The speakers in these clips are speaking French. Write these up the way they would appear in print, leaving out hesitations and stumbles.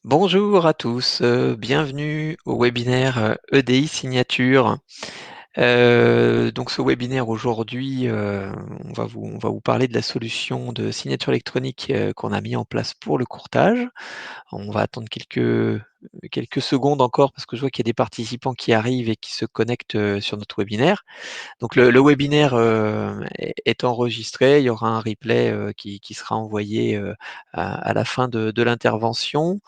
Bonjour à tous, bienvenue au webinaire EDI Signature. Donc ce webinaire aujourd'hui, on va vous parler de la solution de signature électronique qu'on a mis en place pour le courtage. On va attendre quelques secondes encore parce que je vois qu'il y a des participants qui arrivent et qui se connectent sur notre webinaire. Donc le webinaire est enregistré, il y aura un replay qui sera envoyé à la fin de l'intervention.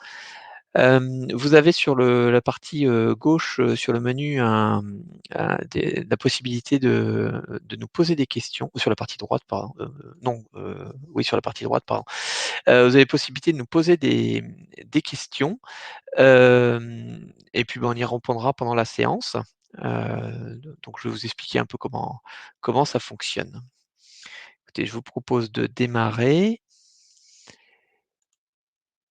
Vous avez sur la partie gauche sur le menu la possibilité de nous poser des questions, ou sur la partie droite, pardon. Non, oui, sur la partie droite, pardon. Vous avez possibilité de nous poser des questions, et puis on y répondra pendant la séance. Donc je vais vous expliquer un peu comment ça fonctionne. Écoutez, je vous propose de démarrer.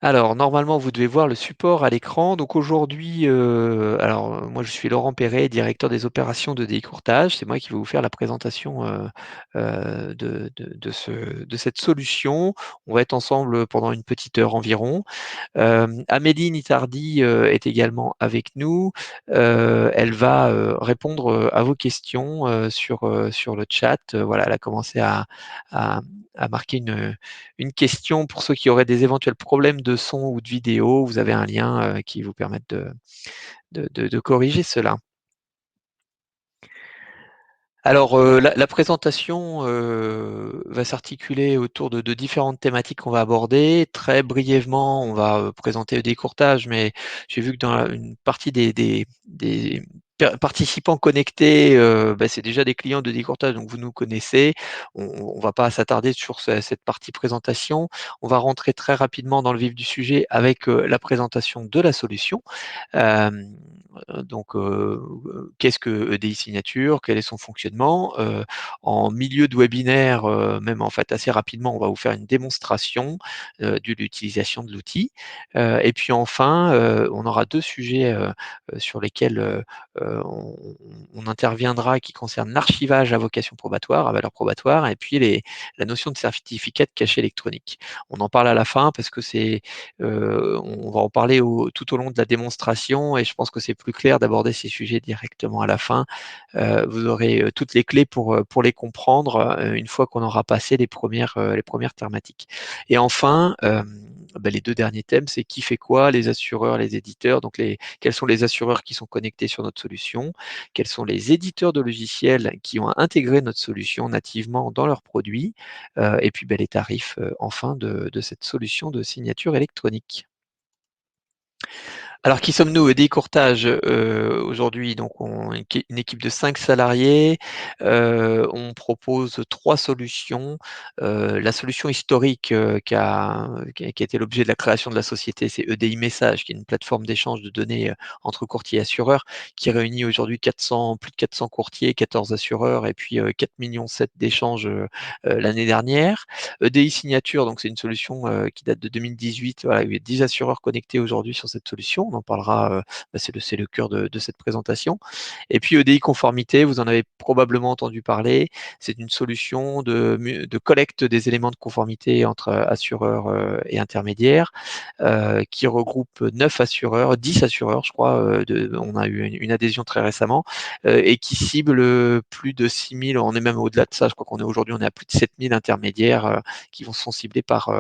Alors, normalement, vous devez voir le support à l'écran. Donc aujourd'hui, moi je suis Laurent Perret, directeur des opérations de Décourtage. C'est moi qui vais vous faire la présentation de cette solution. On va être ensemble pendant une petite heure environ. Amélie Nitardi est également avec nous. Elle va répondre à vos questions sur le chat. Voilà, elle a commencé à, à marquer une question pour ceux qui auraient des éventuels problèmes de son ou de vidéo. Vous avez un lien qui vous permet de corriger cela. Alors, la présentation va s'articuler autour de différentes thématiques qu'on va aborder. Très brièvement, on va présenter le décourtage, mais j'ai vu que dans une partie des participants connectés, c'est déjà des clients de décourtage, donc vous nous connaissez. On va pas s'attarder sur cette partie présentation. On va rentrer très rapidement dans le vif du sujet avec la présentation de la solution. Euh, Qu'est-ce que EDI Signature? Quel est son fonctionnement? En milieu de webinaire, même en fait assez rapidement, on va vous faire une démonstration de l'utilisation de l'outil. Et puis enfin, on aura deux sujets sur lesquels on interviendra qui concernent l'archivage à vocation probatoire, à valeur probatoire, et puis la notion de certificat de cachet électronique. On en parle à la fin parce que on va en parler tout au long de la démonstration et je pense que c'est plus clair d'aborder ces sujets directement à la fin. Vous aurez toutes les clés pour les comprendre une fois qu'on aura passé les premières thématiques. Et enfin, les deux derniers thèmes, c'est qui fait quoi, les assureurs, les éditeurs. Donc, quels sont les assureurs qui sont connectés sur notre solution, quels sont les éditeurs de logiciels qui ont intégré notre solution nativement dans leurs produits, et puis les tarifs enfin de cette solution de signature électronique. Alors, qui sommes-nous? EDI Courtage, aujourd'hui, donc une équipe de 5 salariés. On propose 3 solutions. La solution historique qui a été l'objet de la création de la société, c'est EDI Message, qui est une plateforme d'échange de données entre courtiers et assureurs, qui réunit aujourd'hui plus de 400 courtiers, 14 assureurs et puis 4,7 millions d'échanges l'année dernière. EDI Signature, donc c'est une solution qui date de 2018. Voilà, il y a 10 assureurs connectés aujourd'hui sur cette solution. On en parlera, c'est le cœur de cette présentation. Et puis EDI Conformité, vous en avez probablement entendu parler. C'est une solution de collecte des éléments de conformité entre assureurs et intermédiaires, qui regroupe 9 assureurs, 10 assureurs, je crois. On a eu une adhésion très récemment, et qui cible plus de 6 000. On est même au-delà de ça. Je crois qu'on est aujourd'hui, on est à plus de 7 000 intermédiaires qui sont ciblés par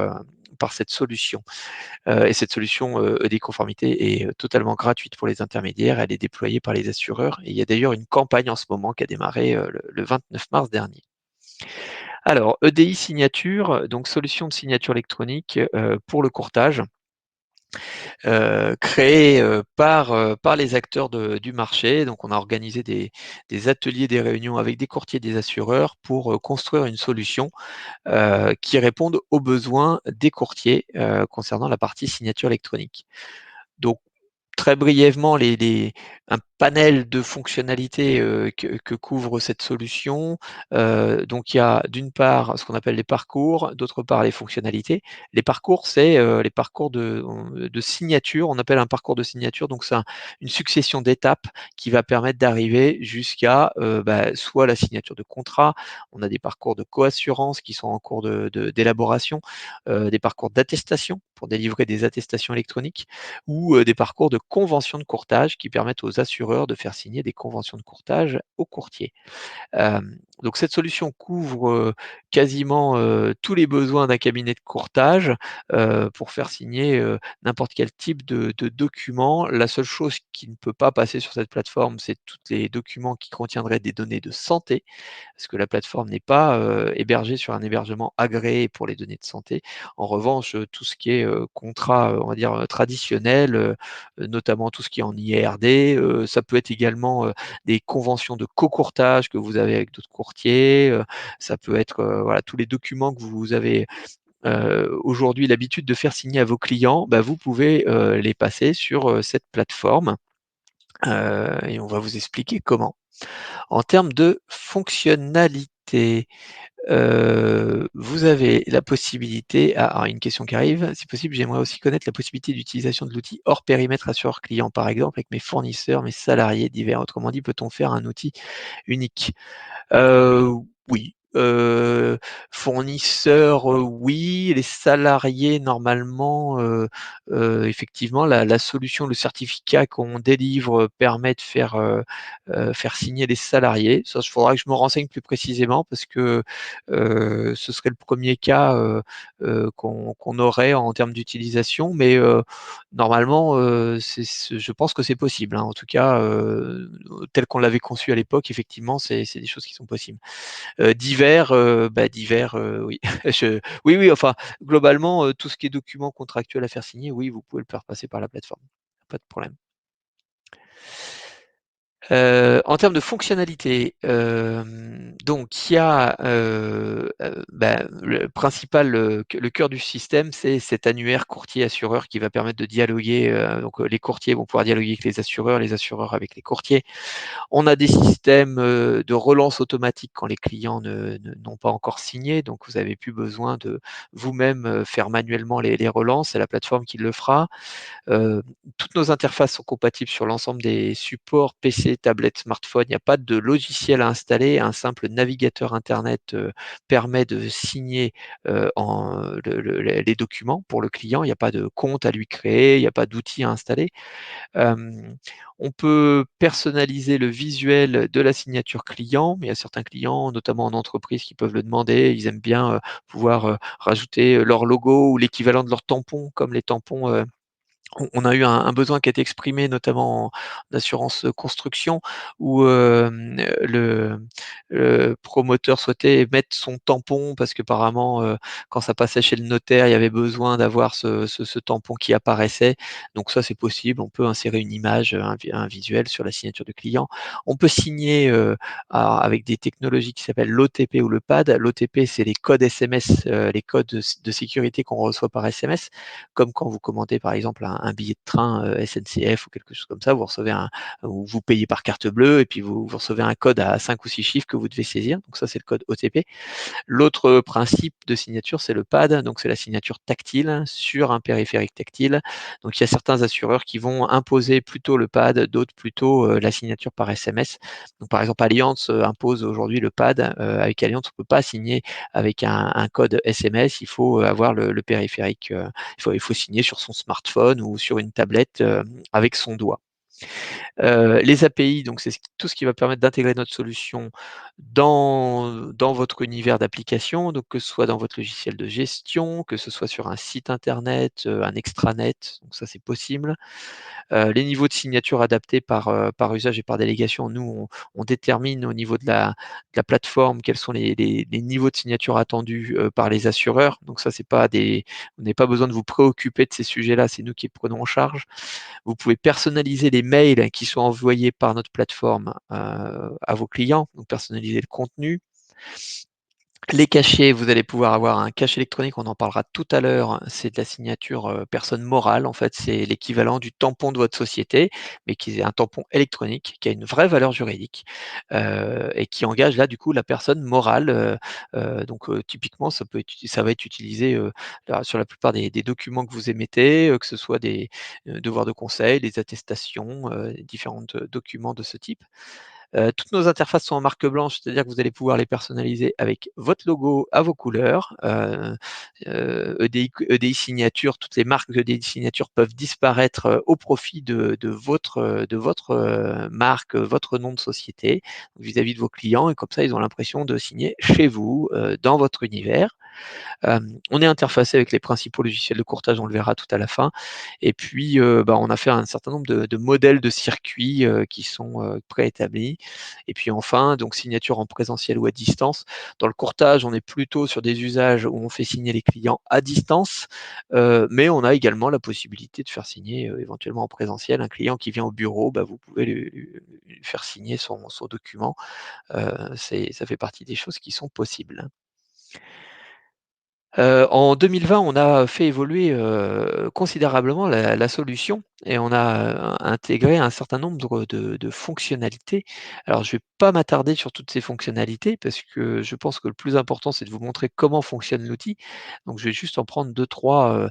cette solution. Et cette solution EDI Conformité est totalement gratuite pour les intermédiaires. Elle est déployée par les assureurs. Et il y a d'ailleurs une campagne en ce moment qui a démarré le 29 mars dernier. Alors, EDI Signature, donc solution de signature électronique pour le courtage, créée par les acteurs du marché. Donc, on a organisé des ateliers, des réunions avec des courtiers, des assureurs pour construire une solution qui réponde aux besoins des courtiers concernant la partie signature électronique. Donc, très brièvement un panel de fonctionnalités que couvre cette solution. Donc il y a d'une part ce qu'on appelle les parcours, d'autre part les fonctionnalités. Les parcours, c'est les parcours de signature. On appelle un parcours de signature, donc c'est une succession d'étapes qui va permettre d'arriver jusqu'à soit la signature de contrat. On a des parcours de coassurance qui sont en cours d'élaboration, des parcours d'attestation pour délivrer des attestations électroniques, ou des parcours de conventions de courtage qui permettent aux assureurs de faire signer des conventions de courtage aux courtiers. Donc cette solution couvre quasiment tous les besoins d'un cabinet de courtage pour faire signer n'importe quel type de document. La seule chose qui ne peut pas passer sur cette plateforme, c'est tous les documents qui contiendraient des données de santé, parce que la plateforme n'est pas hébergée sur un hébergement agréé pour les données de santé. En revanche, tout ce qui est contrat, on va dire traditionnel, notamment tout ce qui est en IARD, ça peut être également des conventions de co-courtage que vous avez avec d'autres courtiers, ça peut être voilà, tous les documents que vous avez aujourd'hui l'habitude de faire signer à vos clients, bah, vous pouvez les passer sur cette plateforme et on va vous expliquer comment. En termes de fonctionnalité, vous avez la possibilité alors une question qui arrive, si possible, j'aimerais aussi connaître la possibilité d'utilisation de l'outil hors périmètre assureur client, par exemple avec mes fournisseurs, mes salariés divers. Autrement dit, peut-on faire un outil unique? Oui, fournisseurs, oui, les salariés normalement, effectivement la solution, le certificat qu'on délivre permet de faire signer les salariés. Ça, il faudra que je me renseigne plus précisément parce que, ce serait le premier cas, qu'on aurait en termes d'utilisation, mais, normalement, je pense que c'est possible, hein. En tout cas, tel qu'on l'avait conçu à l'époque, effectivement, c'est des choses qui sont possibles. Divers, oui. Oui, oui, enfin, globalement, tout ce qui est documents contractuels à faire signer, oui, vous pouvez le faire passer par la plateforme. Pas de problème. En termes de fonctionnalité, donc il y a, le principal, le cœur du système, c'est cet annuaire courtier-assureur qui va permettre de dialoguer, les courtiers vont pouvoir dialoguer avec les assureurs avec les courtiers. On a des systèmes, de relance automatique quand les clients n'ont pas encore signé, donc vous avez plus besoin de vous-même, faire manuellement les relances, c'est la plateforme qui le fera. Heu, Toutes nos interfaces sont compatibles sur l'ensemble des supports PC, tablettes, smartphones. Il n'y a pas de logiciel à installer. Un simple navigateur internet, permet de signer, en les documents pour le client. Il n'y a pas de compte à lui créer, il n'y a pas d'outils à installer. On peut personnaliser le visuel de la signature client. Il y a certains clients, notamment en entreprise, qui peuvent le demander. Ils aiment bien, pouvoir, rajouter, leur logo ou l'équivalent de leur tampon, comme les tampons, on a eu un besoin qui a été exprimé notamment en assurance, construction où, le promoteur souhaitait mettre son tampon parce qu'apparemment, quand ça passait chez le notaire, il y avait besoin d'avoir ce tampon qui apparaissait. Donc ça, c'est possible. On peut insérer une image, un visuel sur la signature du client. On peut signer, avec des technologies qui s'appellent l'OTP ou le PAD. L'OTP, c'est les codes SMS, les codes de sécurité qu'on reçoit par SMS, comme quand vous commandez par exemple un billet de train SNCF ou quelque chose comme ça, vous recevez ou vous payez par carte bleue et puis vous recevez un code à 5 ou 6 chiffres que vous devez saisir. Donc ça, c'est le code OTP. L'autre principe de signature, c'est le pad, donc c'est la signature tactile sur un périphérique tactile. Donc il y a certains assureurs qui vont imposer plutôt le pad, d'autres plutôt la signature par SMS. Donc par exemple, Allianz impose aujourd'hui le pad. Avec Allianz, on ne peut pas signer avec un code SMS, il faut avoir le périphérique, il faut signer sur son smartphone ou sur une tablette avec son doigt. Les API, donc c'est tout ce qui va permettre d'intégrer notre solution dans votre univers d'application, donc que ce soit dans votre logiciel de gestion, que ce soit sur un site internet, un extranet, donc ça c'est possible. Les niveaux de signature adaptés par usage et par délégation, nous on détermine au niveau de la plateforme quels sont les niveaux de signature attendus, par les assureurs. Donc ça c'est pas des vous n'avez pas besoin de vous préoccuper de ces sujets-là, c'est nous qui les prenons en charge. Vous pouvez personnaliser les mails qui sont envoyés par notre plateforme, à vos clients, donc personnaliser le contenu. Les cachets, vous allez pouvoir avoir un cachet électronique, on en parlera tout à l'heure, c'est de la signature, personne morale. En fait, c'est l'équivalent du tampon de votre société, mais qui est un tampon électronique, qui a une vraie valeur juridique, et qui engage là, du coup, la personne morale, donc typiquement, ça va être utilisé, là, sur la plupart des documents que vous émettez, que ce soit des, devoirs de conseil, des attestations, différentes, documents de ce type. Toutes nos interfaces sont en marque blanche, c'est-à-dire que vous allez pouvoir les personnaliser avec votre logo à vos couleurs. EDI Signature, toutes les marques d'EDI Signature peuvent disparaître, au profit de votre marque, votre nom de société, vis-à-vis de vos clients et comme ça, ils ont l'impression de signer chez vous, dans votre univers. On est interfacé avec les principaux logiciels de courtage, on le verra tout à la fin. Et puis, on a fait un certain nombre de modèles de circuits, qui sont, préétablis. Et puis enfin, donc signature en présentiel ou à distance. Dans le courtage, on est plutôt sur des usages où on fait signer les clients à distance, mais on a également la possibilité de faire signer, éventuellement en présentiel. Un client qui vient au bureau, vous pouvez lui faire signer son document. Ça fait partie des choses qui sont possibles. En 2020, on a fait évoluer, considérablement la solution et on a, intégré un certain nombre de fonctionnalités. Alors je vais pas m'attarder sur toutes ces fonctionnalités parce que je pense que le plus important, c'est de vous montrer comment fonctionne l'outil. Donc je vais juste en prendre deux-trois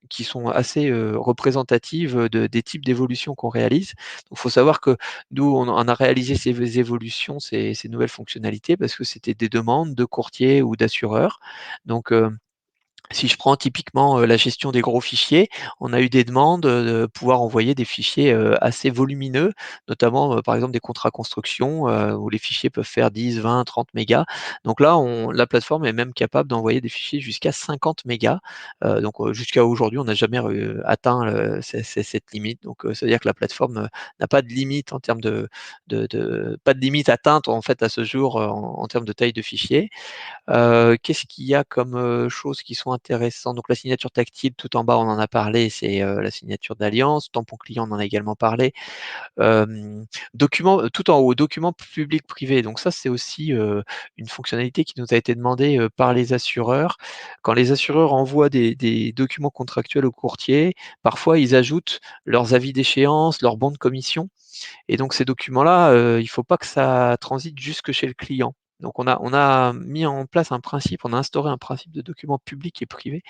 qui sont assez, représentatives, des types d'évolutions qu'on réalise. Donc faut savoir que nous, on a réalisé ces évolutions, ces nouvelles fonctionnalités parce que c'était des demandes de courtiers ou d'assureurs. Donc, si je prends typiquement, la gestion des gros fichiers, on a eu des demandes, de pouvoir envoyer des fichiers, assez volumineux, notamment, par exemple des contrats construction, où les fichiers peuvent faire 10, 20, 30 mégas. Donc là, on la plateforme est même capable d'envoyer des fichiers jusqu'à 50 mégas. Donc, jusqu'à aujourd'hui, on n'a jamais atteint, cette limite. Donc, ça veut dire que la plateforme, n'a pas de limite en termes pas de limite atteinte en fait à ce jour, en termes de taille de fichier. Qu'est-ce qu'il y a comme, choses qui sont intéressantes? Donc la signature tactile, tout en bas, on en a parlé, c'est, la signature d'alliance. Tampon client, on en a également parlé. Tout en haut, documents publics privés. Donc ça, c'est aussi, une fonctionnalité qui nous a été demandée, par les assureurs. Quand les assureurs envoient des documents contractuels aux courtiers, parfois ils ajoutent leurs avis d'échéance, leurs bons de commission et donc ces documents-là, il ne faut pas que ça transite jusque chez le client. Donc on a mis en place un principe, on a instauré un principe de documents publics et privés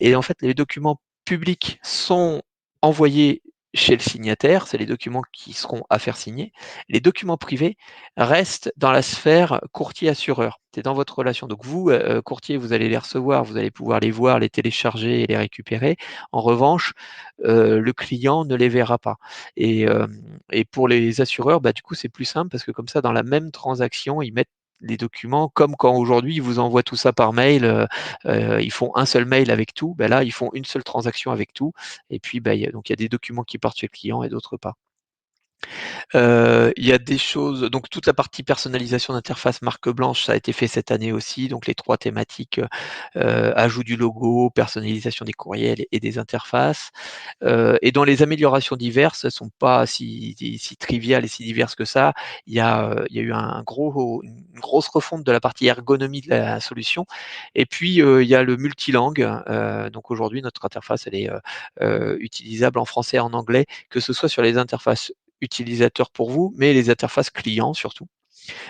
et en fait, les documents publics sont envoyés chez le signataire, c'est les documents qui seront à faire signer. Les documents privés restent dans la sphère courtier-assureur. C'est dans votre relation. Donc vous, courtier, vous allez les recevoir, vous allez pouvoir les voir, les télécharger et les récupérer. En revanche, le client ne les verra pas. Et pour les assureurs, du coup, c'est plus simple parce que comme ça, dans la même transaction, ils mettent les documents comme quand aujourd'hui ils vous envoient tout ça par mail, ils font un seul mail avec tout, là, ils font une seule transaction avec tout et puis, il y a des documents qui partent chez le client et d'autres pas. Il y a des choses donc toute la partie personnalisation d'interface marque blanche, ça a été fait cette année aussi, donc les 3 thématiques, ajout du logo, personnalisation des courriels et des interfaces. Et dans les améliorations diverses, elles sont pas si triviales et si diverses que ça. Il y a eu une grosse refonte de la partie ergonomie de la solution et puis, il y a le multilangue, donc aujourd'hui notre interface elle est, utilisable en français et en anglais, que ce soit sur les interfaces utilisateurs pour vous, mais les interfaces clients surtout.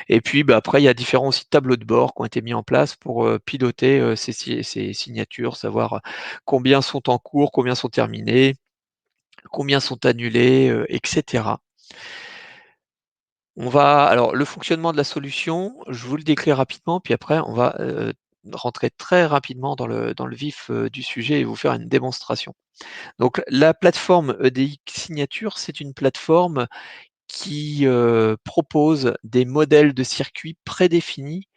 Et puis, après, il y a différents aussi tableaux de bord qui ont été mis en place pour, piloter, ces signatures, savoir, combien sont en cours, combien sont terminées, combien sont annulées, et cetera. Alors le fonctionnement de la solution, je vous le décris rapidement, puis après on va, rentrer très rapidement dans le vif, du sujet et vous faire une démonstration. Donc la plateforme EDI Signature, c'est une plateforme qui, propose des modèles de circuits prédéfinis,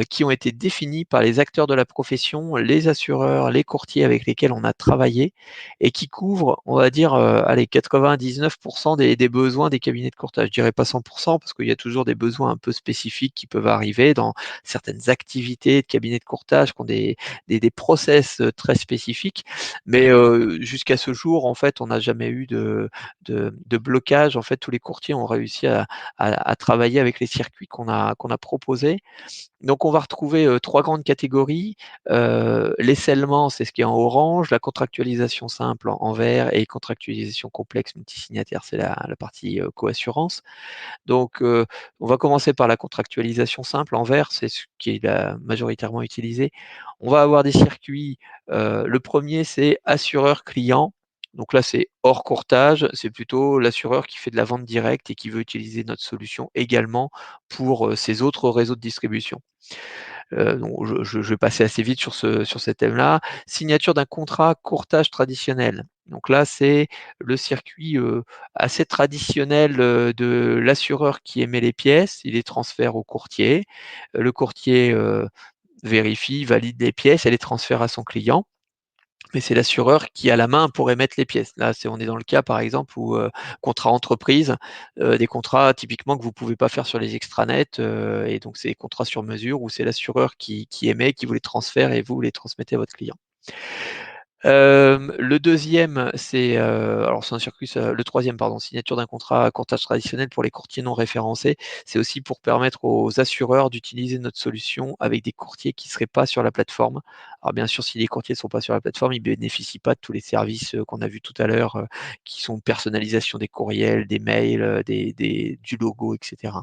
qui ont été définis par les acteurs de la profession, les assureurs, les courtiers avec lesquels on a travaillé et qui couvrent, on va dire, allez 99 des besoins des cabinets de courtage. Je dirais pas 100 parce qu'il y a toujours des besoins un peu spécifiques qui peuvent arriver dans certaines activités de cabinets de courtage qui ont des process, très spécifiques. Mais, jusqu'à ce jour, en fait, on n'a jamais eu de blocage. En fait, tous les courtiers ont réussi à travailler avec les circuits qu'on a proposés. Donc on va retrouver, 3 grandes catégories. Les scellements, c'est ce qui est en orange, la contractualisation simple en vert et contractualisation complexe multisignataire, c'est la partie, coassurance. Donc, on va commencer par la contractualisation simple en vert, c'est ce qui est la majoritairement utilisé. On va avoir des circuits, le premier c'est assureur client. Donc là, c'est hors courtage, c'est plutôt l'assureur qui fait de la vente directe et qui veut utiliser notre solution également pour, ses autres réseaux de distribution. Donc je vais passer assez vite sur ces thèmes-là. Signature d'un contrat courtage traditionnel. Donc là, c'est le circuit, assez traditionnel, de l'assureur qui émet les pièces. Il les transfère au courtier. Le courtier, vérifie, valide les pièces et les transfère à son client. Mais c'est l'assureur qui a la main pour émettre les pièces. Là, on est dans le cas, par exemple, où, contrat entreprise, des contrats typiquement que vous ne pouvez pas faire sur les extranets, et donc c'est des contrats sur mesure où c'est l'assureur qui émet, qui vous les transfère et vous les transmettez à votre client. Le deuxième, c'est, alors c'est un circuit, le troisième pardon, signature d'un contrat courtage traditionnel pour les courtiers non référencés. C'est aussi pour permettre aux assureurs d'utiliser notre solution avec des courtiers qui ne seraient pas sur la plateforme. Alors bien sûr, si les courtiers ne sont pas sur la plateforme, ils ne bénéficient pas de tous les services, qu'on a vus tout à l'heure, qui sont personnalisation des courriels, des mails, du logo et cetera.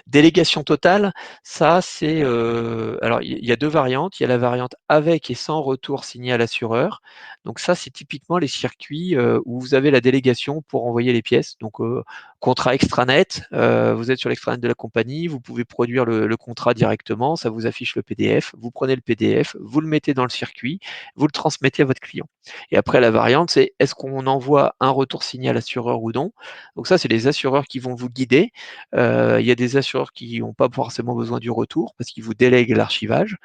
Délégation totale, ça c'est, alors il y a 2 variantes. Il y a la variante avec et sans retour signé à l'assureur. Donc ça, c'est typiquement les circuits, où vous avez la délégation pour envoyer les pièces. Donc, contrat extranet, vous êtes sur l'extranet de la compagnie, vous pouvez produire le contrat directement, ça vous affiche le PDF. Vous prenez le PDF, vous le mettez dans le circuit, vous le transmettez à votre client. Et après la variante, c'est est-ce qu'on envoie un retour signé à l'assureur ou non? Donc ça, c'est les assureurs qui vont vous guider. Il y a des assureurs qui n'ont pas forcément besoin du retour parce qu'ils vous délèguent l'archivage.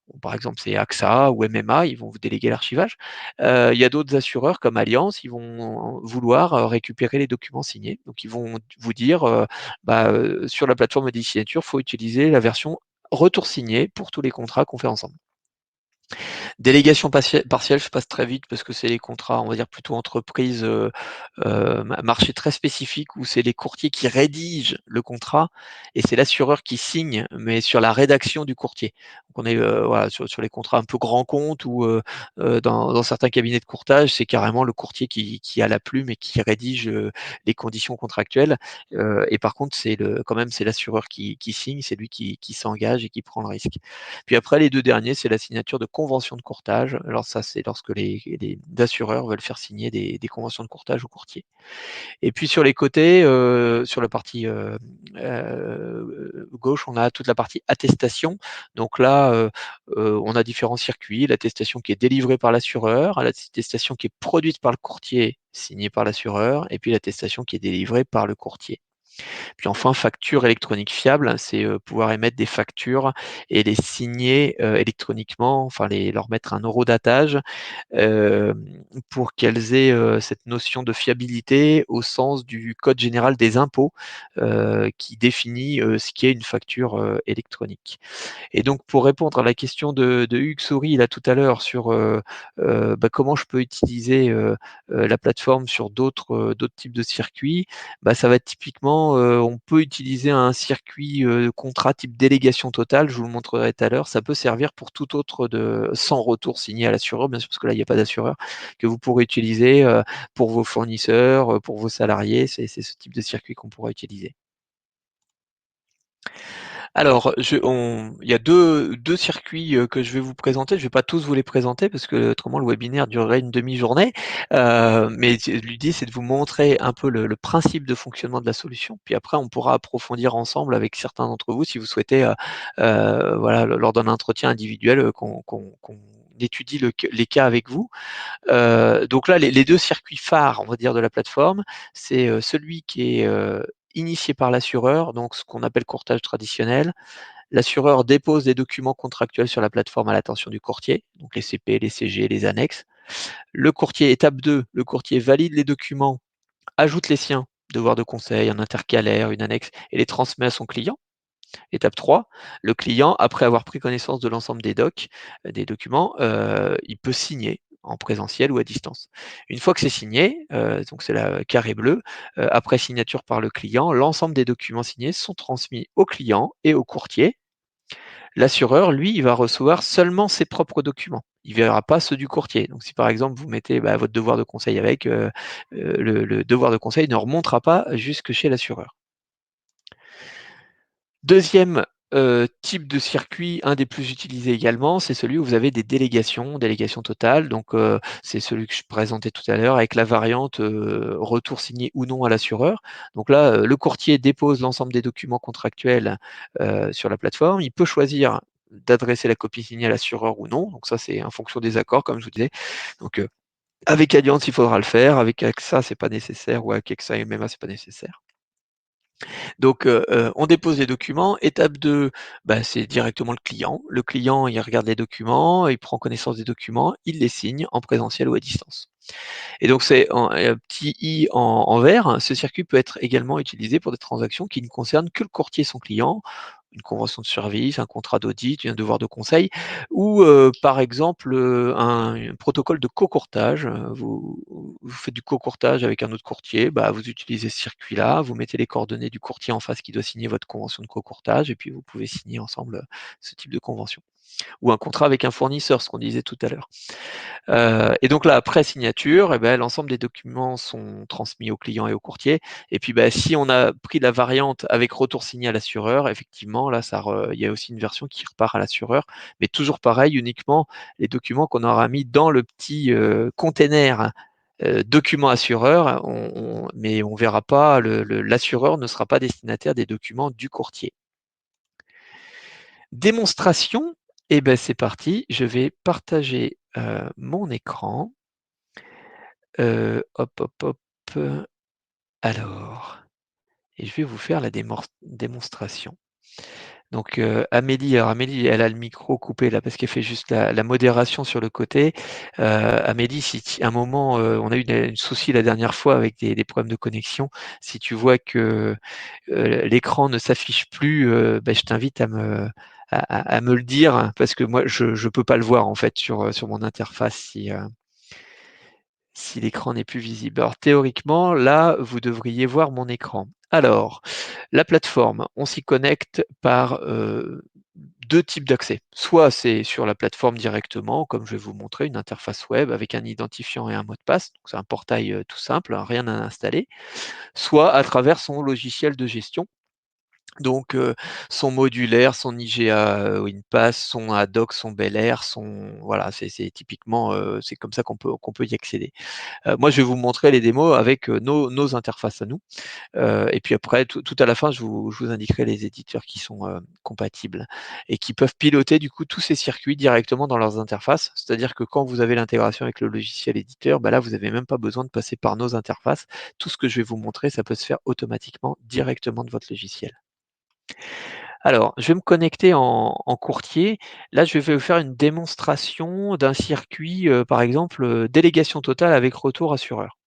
Bon, par exemple, c'est AXA ou MMA, ils vont vous déléguer l'archivage. Il y a d'autres assureurs comme Allianz, ils vont vouloir, récupérer les documents signés. Donc ils vont vous dire, sur la plateforme de signature, il faut utiliser la version retour signé pour tous les contrats qu'on fait ensemble. Délégation partielle, je passe très vite parce que c'est les contrats, on va dire plutôt entreprise, marché très spécifique où c'est les courtiers qui rédigent le contrat et c'est l'assureur qui signe, mais sur la rédaction du courtier. Donc on est, voilà, sur les contrats un peu grands comptes ou, dans certains cabinets de courtage, c'est carrément le courtier qui a la plume et qui rédige, les conditions contractuelles, et par contre, quand même, c'est l'assureur qui signe, c'est lui qui s'engage et qui prend le risque. Puis après, les 2 derniers, c'est la signature de conventions de courtage. Alors ça, c'est lorsque les assureurs veulent faire signer des conventions de courtage aux courtiers. Et puis sur les côtés, sur la partie, gauche, on a toute la partie attestation. Donc là, on a différents circuits. L'attestation qui est délivrée par l'assureur, l'attestation qui est produite par le courtier, signée par l'assureur, et puis l'attestation qui est délivrée par le courtier. Puis enfin, facture électronique fiable, c'est, pouvoir émettre des factures et les signer, électroniquement, enfin leur mettre un horodatage, pour qu'elles aient, cette notion de fiabilité au sens du code général des impôts, qui définit, ce qu'est une facture, électronique. Et donc pour répondre à la question de Hugues Saury là tout à l'heure sur, comment je peux utiliser, la plateforme sur d'autres types de circuits, ça va être typiquement, on peut utiliser un circuit, contrat type délégation totale, je vous le montrerai tout à l'heure. Ça peut servir pour tout autre sans retour signé à l'assureur, bien sûr, parce que là, il n'y a pas d'assureur, que vous pourrez utiliser, pour vos fournisseurs, pour vos salariés. C'est ce type de circuit qu'on pourra utiliser. Alors, il y a deux circuits, que je vais vous présenter. Je vais pas tous vous les présenter parce que autrement le webinaire durerait une demi-journée. Mais l'idée, c'est de vous montrer un peu le principe de fonctionnement de la solution. Puis après, on pourra approfondir ensemble avec certains d'entre vous si vous souhaitez, voilà, lors d'un entretien individuel, qu'on étudie les cas avec vous. Donc là, les 2 circuits phares, on va dire, de la plateforme, c'est, celui qui est, initié par l'assureur, donc ce qu'on appelle courtage traditionnel, L'assureur dépose des documents contractuels sur la plateforme à l'attention du courtier, donc les CP, les CG, les annexes. Le courtier, étape 2, le courtier valide les documents, ajoute les siens, devoir de conseil, un intercalaire, une annexe, et les transmet à son client. Étape 3, le client, après avoir pris connaissance de l'ensemble des documents, il peut signer en présentiel ou à distance. Une fois que c'est signé, donc c'est la carré bleu, après signature par le client, l'ensemble des documents signés sont transmis au client et au courtier. L'assureur, lui, il va recevoir seulement ses propres documents. Il ne verra pas ceux du courtier. Donc si par exemple vous mettez, votre devoir de conseil avec, le devoir de conseil ne remontera pas jusque chez l'assureur. Deuxième type de circuit, un des plus utilisés également, c'est celui où vous avez des délégations totales. Donc, c'est celui que je présentais tout à l'heure avec la variante, retour signé ou non à l'assureur. Donc là, le courtier dépose l'ensemble des documents contractuels, sur la plateforme. Il peut choisir d'adresser la copie signée à l'assureur ou non. Donc ça, c'est en fonction des accords, comme je vous disais. Donc, avec Allianz, il faudra le faire. Avec AXA, c'est pas nécessaire ou avec AXA et MMA, c'est pas nécessaire. Donc, on dépose les documents. Étape 2, c'est directement le client. Le client, il regarde les documents, il prend connaissance des documents, il les signe en présentiel ou à distance. Et donc c'est en petit i en vert, ce circuit peut être également utilisé pour des transactions qui ne concernent que le courtier et son client, une convention de service, un contrat d'audit, un devoir de conseil ou par exemple, un protocole de cocourtage. Vous faites du cocourtage avec un autre courtier, vous utilisez ce circuit-là, vous mettez les coordonnées du courtier en face qui doit signer votre convention de cocourtage et puis vous pouvez signer ensemble, ce type de convention. Ou un contrat avec un fournisseur, ce qu'on disait tout à l'heure. Et donc là, après signature, l'ensemble des documents sont transmis au client et au courtier. Et puis, si on a pris la variante avec retour signé à l'assureur, effectivement, là, il y a aussi une version qui repart à l'assureur. Mais toujours pareil, uniquement les documents qu'on aura mis dans le petit container document assureur, mais on verra pas, l'assureur ne sera pas destinataire des documents du courtier. Démonstration, c'est parti. Je vais partager mon écran. Hop, hop, hop, alors et je vais vous faire la démonstration. Donc, Amélie, elle a le micro coupé là parce qu'elle fait juste la modération sur le côté. Amélie, si un moment, on a eu une souci la dernière fois avec des problèmes de connexion. Si tu vois que, l'écran ne s'affiche plus, je t'invite à me le dire parce que moi je peux pas le voir en fait sur mon interface si l'écran n'est plus visible. Alors théoriquement, là, vous devriez voir mon écran. Alors, la plateforme, on s'y connecte par 2 types d'accès. Soit c'est sur la plateforme directement, comme je vais vous montrer, une interface web avec un identifiant et un mot de passe. Donc c'est un portail tout simple, hein, rien à installer. Soit à travers son logiciel de gestion. Donc, son modulaire, son IGA WinPass, son Haddock, son Bel Air, voilà, c'est typiquement, c'est comme ça qu'on peut y accéder. Moi, je vais vous montrer les démos avec, nos interfaces à nous, et puis après tout à la fin, je vous indiquerai les éditeurs qui sont, compatibles et qui peuvent piloter du coup tous ces circuits directement dans leurs interfaces. C'est-à-dire que quand vous avez l'intégration avec le logiciel éditeur, là, vous avez même pas besoin de passer par nos interfaces. Tout ce que je vais vous montrer, ça peut se faire automatiquement directement de votre logiciel. Alors, je vais me connecter en courtier. Là, je vais vous faire une démonstration d'un circuit, par exemple, délégation totale avec retour assureur.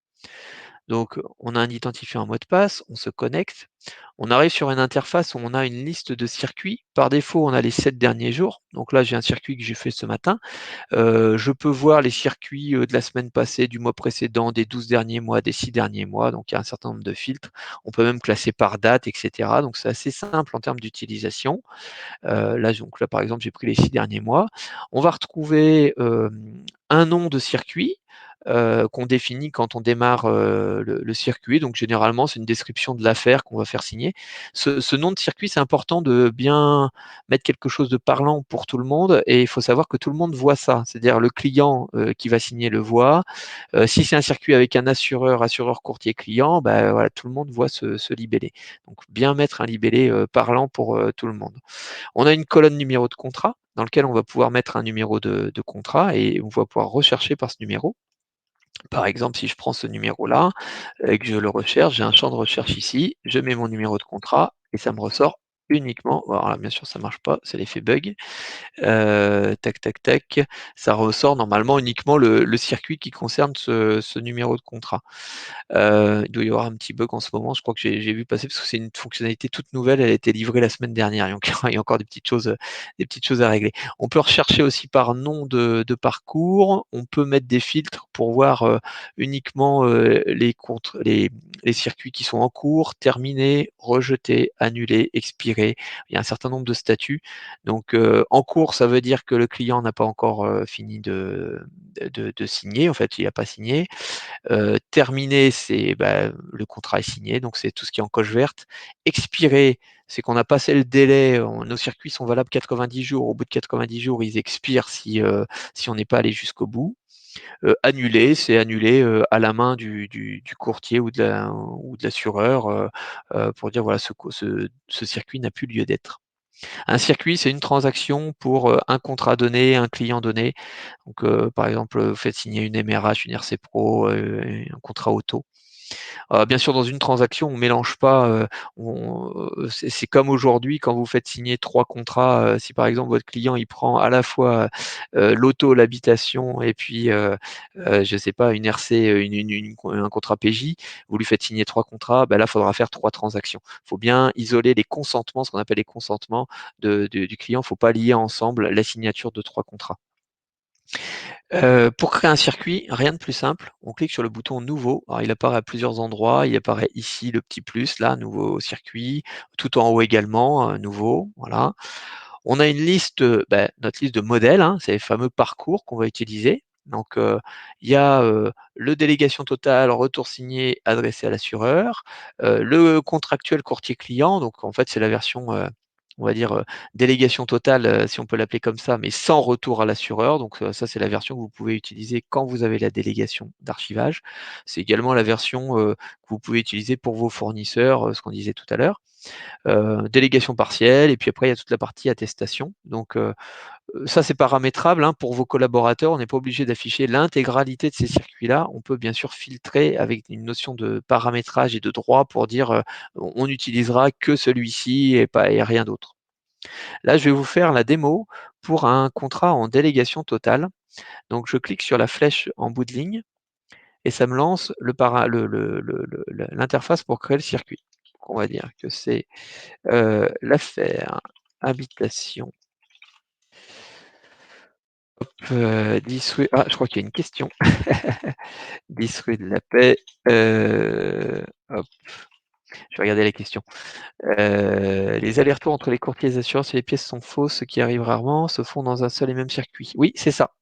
Donc, on a un identifiant, un mot de passe, on se connecte. On arrive sur une interface où on a une liste de circuits. Par défaut, on a les 7 derniers jours. Donc là, j'ai un circuit que j'ai fait ce matin. Je peux voir les circuits, de la semaine passée, du mois précédent, des 12 derniers mois, des 6 derniers mois. Donc il y a un certain nombre de filtres. On peut même classer par date et cetera. Donc c'est assez simple en termes d'utilisation. Là, par exemple, j'ai pris les 6 derniers mois. On va retrouver, un nom de circuit, qu'on définit quand on démarre, le circuit. Donc généralement, c'est une description de l'affaire qu'on va faire signer. Ce nom de circuit, c'est important de bien mettre quelque chose de parlant pour tout le monde et il faut savoir que tout le monde voit ça. C'est-à-dire le client, qui va signer le voit. Si c'est un circuit avec un assureur, courtier, client, voilà, tout le monde voit ce libellé. Donc bien mettre un libellé, parlant pour, tout le monde. On a une colonne numéro de contrat dans lequel on va pouvoir mettre un numéro de contrat et on va pouvoir rechercher par ce numéro. Par exemple, si je prends ce numéro-là et que je le recherche, j'ai un champ de recherche ici, je mets mon numéro de contrat et ça me ressort uniquement alors là, bien sûr, ça marche pas, c'est l'effet bug. Tac, tac, tac, ça ressort normalement uniquement le circuit qui concerne ce numéro de contrat. Il doit y avoir un petit bug en ce moment, je crois que j'ai vu passer parce que c'est une fonctionnalité toute nouvelle, elle a été livrée la semaine dernière, donc il y a encore des petites choses à régler. On peut rechercher aussi par nom de parcours, on peut mettre des filtres pour voir, uniquement, les circuits qui sont en cours, terminés, rejetés, annulés, expirés. Il y a un certain nombre de statuts. Donc, en cours, ça veut dire que le client n'a pas encore, fini de signer, en fait, il n'a pas signé. Terminé, c'est bah, le contrat est signé, donc c'est tout ce qui est en coche verte. Expiré, c'est qu'on a passé le délai, nos circuits sont valables 90 jours. Au bout de 90 jours, ils expirent si on n'est pas allé jusqu'au bout. Annulé, c'est annulé à la main du courtier ou de l'assureur pour dire voilà, ce circuit n'a plus lieu d'être. Un circuit, c'est une transaction pour un contrat donné, un client donné. Donc, par exemple, vous faites signer une MRH, une RC Pro, un contrat auto. Bien sûr, dans une transaction, on mélange pas, c'est comme aujourd'hui quand vous faites signer 3 contrats, si par exemple votre client il prend à la fois, l'auto, l'habitation et puis, je sais pas une RC, un contrat PJ, vous lui faites signer 3 contrats, bah là, il faudra faire 3 transactions. Il faut bien isoler les consentements, ce qu'on appelle les consentements du client, il ne faut pas lier ensemble la signature de 3 contrats. Pour créer un circuit, rien de plus simple. On clique sur le bouton nouveau. Alors il apparaît à plusieurs endroits. Il apparaît ici le petit plus là, nouveau circuit, tout en haut également, nouveau, voilà. On a une liste, notre liste de modèles, hein, c'est les fameux parcours qu'on va utiliser. Donc, il y a, le délégation totale, retour signé, adressé à l'assureur, le contractuel courtier client, donc en fait, c'est la version, on va dire, délégation totale, si on peut l'appeler comme ça, mais sans retour à l'assureur. Donc, ça, c'est la version que vous pouvez utiliser quand vous avez la délégation d'archivage. C'est également la version, que vous pouvez utiliser pour vos fournisseurs, ce qu'on disait tout à l'heure. Délégation partielle et puis après il y a toute la partie attestation. Donc, ça c'est paramétrable, hein, pour vos collaborateurs. On n'est pas obligé d'afficher l'intégralité de ces circuits-là. On peut bien sûr filtrer avec une notion de paramétrage et de droit pour dire, on n'utilisera que celui-ci et rien d'autre. Là, je vais vous faire la démo pour un contrat en délégation totale. Donc je clique sur la flèche en bout de ligne et ça me lance l'interface pour créer le circuit. Donc on va dire que c'est l'affaire habitation, 10 rue je crois qu'il y a une question. 10 rue de la Paix, hop, je vais regarder la question. Les allers-retours entre les courtiers et les assurances et les pièces sont fausses, ce qui arrive rarement, se font dans un seul et même circuit. Oui, c'est ça.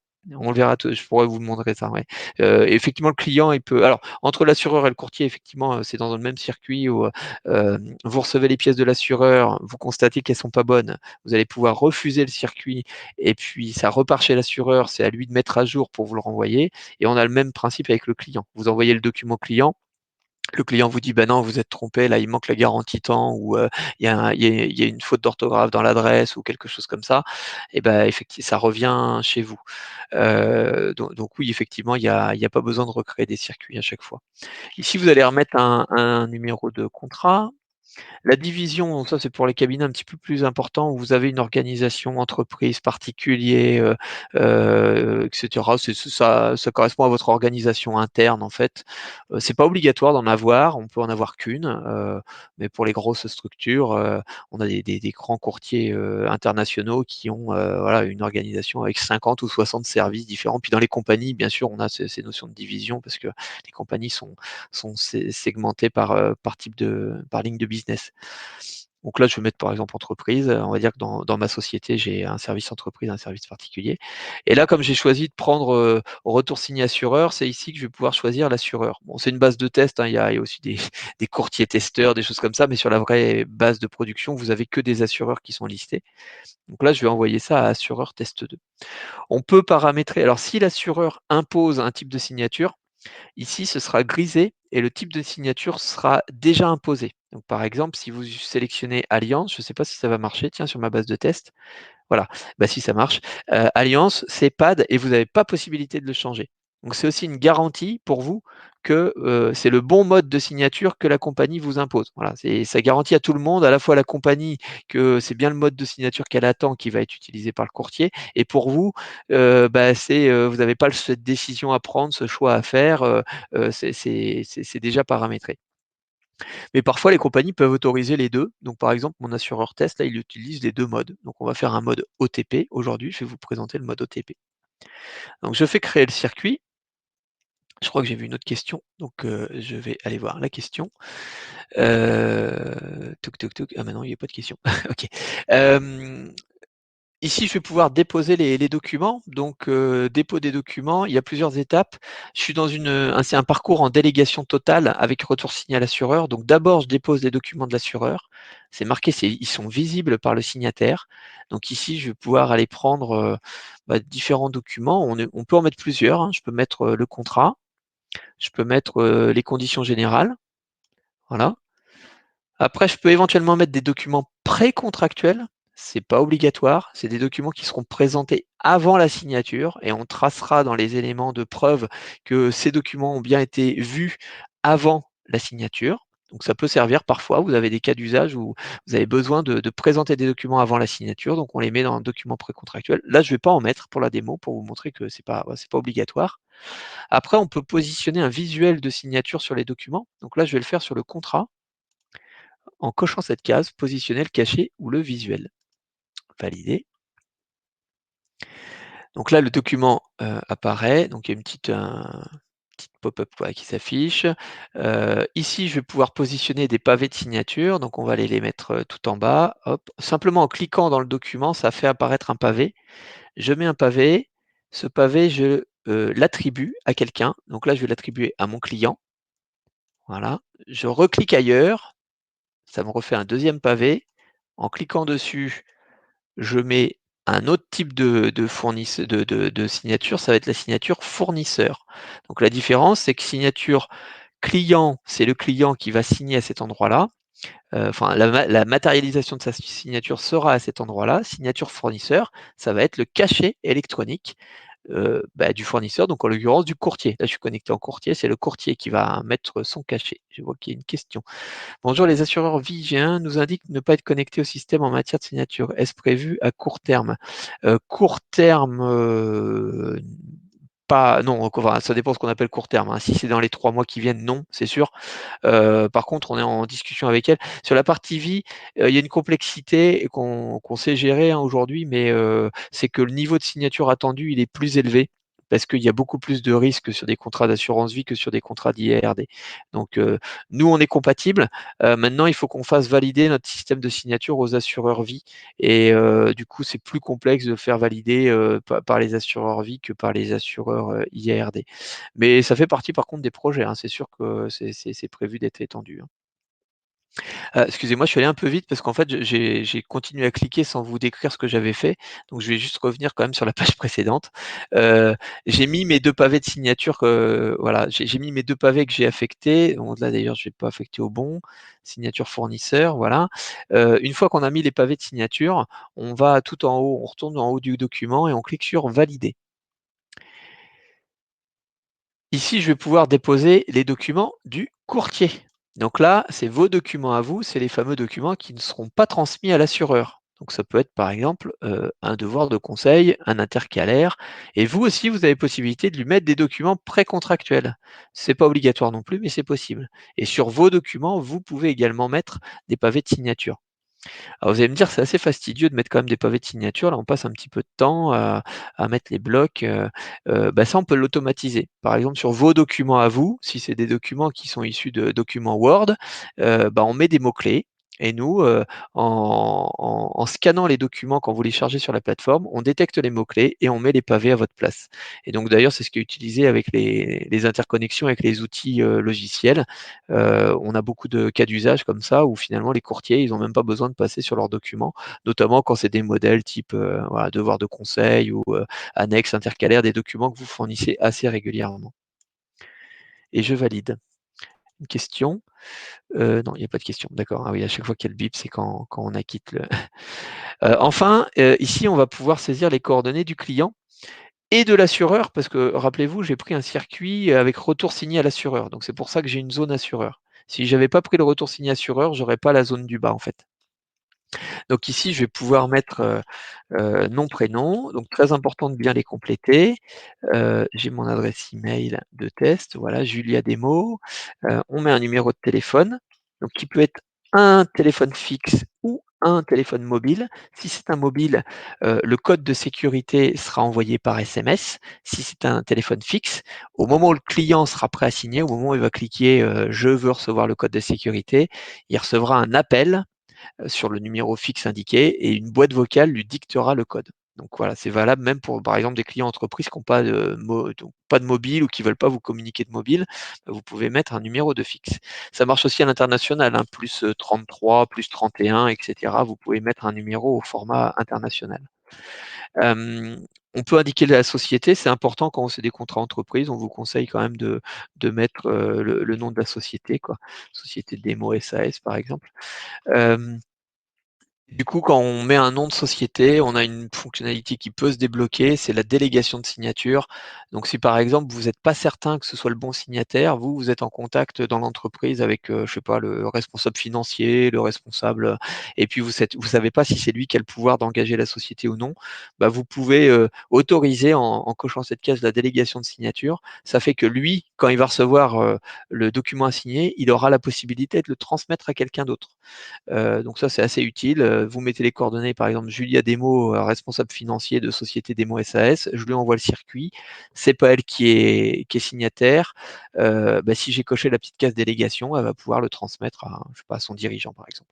On le verra, je pourrais vous montrer ça, ouais. Effectivement, le client, il peut alors entre l'assureur et le courtier, effectivement, c'est dans le même circuit où, vous recevez les pièces de l'assureur, vous constatez qu'elles sont pas bonnes, vous allez pouvoir refuser le circuit et puis ça repart chez l'assureur, c'est à lui de mettre à jour pour vous le renvoyer et on a le même principe avec le client. Vous envoyez le document client, le client vous dit: «Bah non, vous êtes trompé, là, il manque la garantie temps» ou il y a une faute d'orthographe dans l'adresse ou quelque chose comme ça et bah, ça revient chez vous. Donc oui, effectivement, il y a pas besoin de recréer des circuits à chaque fois. Ici, vous allez remettre un numéro de contrat. La division, ça c'est pour les cabinets un petit peu plus importants où vous avez une organisation, entreprise, particulier, et cetera. Ça correspond à votre organisation interne en fait. C'est pas obligatoire d'en avoir, on peut en avoir qu'une, mais pour les grosses structures, on a des grands courtiers, internationaux qui ont, voilà, une organisation avec 50 ou 60 services différents. Puis dans les compagnies, bien sûr, on a ces notions de division parce que les compagnies sont segmentées par type par ligne de business. Donc là, je vais mettre par exemple entreprise. On va dire que dans ma société, j'ai un service entreprise, un service particulier. Et là, comme j'ai choisi de prendre retour signé assureur, c'est ici que je vais pouvoir choisir l'assureur. Bon, c'est une base de test, hein, il y a aussi des courtiers testeurs, des choses comme ça, mais sur la vraie base de production, vous avez que des assureurs qui sont listés. Donc là, je vais envoyer ça à assureur test 2. On peut paramétrer. Alors, si l'assureur impose un type de signature, ici, ce sera grisé et le type de signature sera déjà imposé. Donc, par exemple, si vous sélectionnez Alliance, je ne sais pas si ça va marcher, tiens, sur ma base de test. Voilà, bah, si ça marche. Alliance, c'est PAD et vous n'avez pas possibilité de le changer. Donc c'est aussi une garantie pour vous que, c'est le bon mode de signature que la compagnie vous impose. Voilà, ça garantit à tout le monde, à la fois la compagnie que c'est bien le mode de signature qu'elle attend qui va être utilisé par le courtier et pour vous, vous n'avez pas cette décision à prendre, ce choix à faire, c'est déjà paramétré. Mais parfois les compagnies peuvent autoriser les 2. Donc par exemple, mon assureur test, là, il utilise les 2 modes. Donc on va faire un mode OTP. Aujourd'hui, je vais vous présenter le mode OTP. Donc je fais créer le circuit. Je crois que j'ai vu une autre question, donc je vais aller voir la question. Touc, touc, touc. Ah mais non, il y a pas de question. OK. Hem, Ici, je vais pouvoir déposer les documents. Donc dépôt des documents, il y a plusieurs étapes. Je suis dans c'est un parcours en délégation totale avec retour signé à l'assureur. Donc d'abord, je dépose les documents de l'assureur. C'est marqué, ils sont visibles par le signataire. Donc ici, je vais pouvoir aller prendre, différents documents. On peut en mettre plusieurs, hein. Je peux mettre, le contrat. Je peux mettre, les conditions générales, voilà. Après, je peux éventuellement mettre des documents précontractuels. C'est pas obligatoire, c'est des documents qui seront présentés avant la signature et on tracera dans les éléments de preuve que ces documents ont bien été vus avant la signature. Donc ça peut servir parfois, vous avez des cas d'usage où vous avez besoin de présenter des documents avant la signature, donc on les met dans un document précontractuel. Là, je vais pas en mettre pour la démo, pour vous montrer que c'est pas obligatoire. Après, on peut positionner un visuel de signature sur les documents. Donc là, je vais le faire sur le contrat en cochant cette case, positionner le cachet ou le visuel. Valider. Donc là, le document apparaît. Donc il y a une petite pop-up qui s'affiche. Ici, je vais pouvoir positionner des pavés de signature. Donc on va aller les mettre tout en bas. Hop. Simplement en cliquant dans le document, ça fait apparaître un pavé. Je mets un pavé. Ce pavé, je l'attribue à quelqu'un. Donc là, je vais l'attribuer à mon client. Voilà. Je reclique ailleurs. Ça me refait un deuxième pavé. En cliquant dessus, je mets un autre type de signature, ça va être la signature fournisseur. Donc la différence, c'est que signature client, c'est le client qui va signer à cet endroit-là. Enfin, la matérialisation de sa signature sera à cet endroit-là. Signature fournisseur, ça va être le cachet électronique du fournisseur, donc en l'occurrence du courtier. Là, je suis connecté en courtier, c'est le courtier qui va mettre son cachet. Je vois qu'il y a une question. Bonjour, les assureurs vie G1 nous indiquent ne pas être connectés au système en matière de signature. Est-ce prévu à court terme? Court terme, pas non, enfin, ça dépend ce qu'on appelle court terme, hein. Si c'est dans les 3 mois qui viennent, non, c'est sûr. Par contre, on est en discussion avec elle. Sur la partie vie, il y a une complexité qu'on sait gérer, hein, aujourd'hui, mais c'est que le niveau de signature attendu, il est plus élevé parce qu'il y a beaucoup plus de risques sur des contrats d'assurance vie que sur des contrats d'IRD. Donc nous, on est compatibles. Maintenant, il faut qu'on fasse valider notre système de signature aux assureurs vie et du coup, c'est plus complexe de le faire valider, par les assureurs vie que par les assureurs, IARD. Mais ça fait partie par contre des projets, hein. C'est sûr que c'est prévu d'être étendu, hein. Excusez-moi, je suis allé un peu vite parce qu'en fait, j'ai continué à cliquer sans vous décrire ce que j'avais fait. Donc je vais juste revenir quand même sur la page précédente. Heu, j'ai mis mes 2 pavés de signature, voilà, j'ai mis mes 2 pavés que j'ai affectés. Donc là d'ailleurs, je vais pas affecter au bon. Signature fournisseur, voilà. Une fois qu'on a mis les pavés de signature, on va tout en haut, on retourne en haut du document et on clique sur valider. Ici, je vais pouvoir déposer les documents du courtier. Donc là, c'est vos documents à vous, c'est les fameux documents qui ne seront pas transmis à l'assureur. Donc ça peut être par exemple un devoir de conseil, un intercalaire. Et vous aussi, vous avez possibilité de lui mettre des documents précontractuels. C'est pas obligatoire non plus, mais c'est possible. Et sur vos documents, vous pouvez également mettre des pavés de signature. Alors vous allez me dire, c'est assez fastidieux de mettre quand même des pavés de signature. Là, on passe un petit peu de temps à mettre les blocs. Ça, on peut l'automatiser. Par exemple, sur vos documents à vous, si c'est des documents qui sont issus de documents Word, on met des mots-clés. Et nous, en scannant les documents quand vous les chargez sur la plateforme, on détecte les mots-clés et on met les pavés à votre place. Et donc d'ailleurs, c'est ce qui est utilisé avec les interconnexions avec les outils logiciels. On a beaucoup de cas d'usage comme ça où finalement les courtiers, ils ont même pas besoin de passer sur leurs documents, notamment quand c'est des modèles type, voilà, devoir de conseil ou, annexe intercalaire, des documents que vous fournissez assez régulièrement et je valide. Une question? Non, il y a pas de question. D'accord. Ah oui, à chaque fois qu'il y a le bip, c'est quand on acquitte le enfin, ici, on va pouvoir saisir les coordonnées du client et de l'assureur parce que rappelez-vous, j'ai pris un circuit avec retour signé à l'assureur, donc c'est pour ça que j'ai une zone assureur. Si j'avais pas pris le retour signé assureur, j'aurais pas la zone du bas, en fait. Donc ici, je vais pouvoir mettre, nom, prénom, donc très important de bien les compléter. J'ai mon adresse email de test, voilà, Julia Demo. On met un numéro de téléphone, donc qui peut être un téléphone fixe ou un téléphone mobile. Si c'est un mobile, le code de sécurité sera envoyé par SMS. Si c'est un téléphone fixe, au moment où le client sera prêt à signer, au moment où il va cliquer, «Je veux recevoir le code de sécurité», il recevra un appel sur le numéro fixe indiqué et une boîte vocale lui dictera le code. Donc voilà, c'est valable même pour, par exemple, des clients entreprises qui n'ont pas de donc pas de mobile ou qui veulent pas vous communiquer de mobile, vous pouvez mettre un numéro de fixe. Ça marche aussi à l'international, hein, plus, 33, plus 31 et cetera. Vous pouvez mettre un numéro au format international. On peut indiquer la société, c'est important quand c'est des contrats entreprises, on vous conseille quand même de mettre, le nom de la société quoi, société Démo SAS par exemple. Hem Du coup, quand on met un nom de société, on a une fonctionnalité qui peut se débloquer, c'est la délégation de signature. Donc si par exemple, vous n'êtes pas certain que ce soit le bon signataire, vous êtes en contact dans l'entreprise avec, je sais pas, le responsable financier, le responsable, et puis vous savez pas si c'est lui qui a le pouvoir d'engager la société ou non, bah, vous pouvez, autoriser en cochant cette case la délégation de signature. Ça fait que lui, quand il va recevoir, le document à signer, il aura la possibilité de le transmettre à quelqu'un d'autre. Donc ça, c'est assez utile. Vous mettez les coordonnées, par exemple, Julia Demo, responsable financier de société Demo SAS, je lui envoie le circuit. C'est pas elle qui est signataire. Bah, si j'ai coché la petite case délégation, elle va pouvoir le transmettre à, je sais pas, à son dirigeant, par exemple.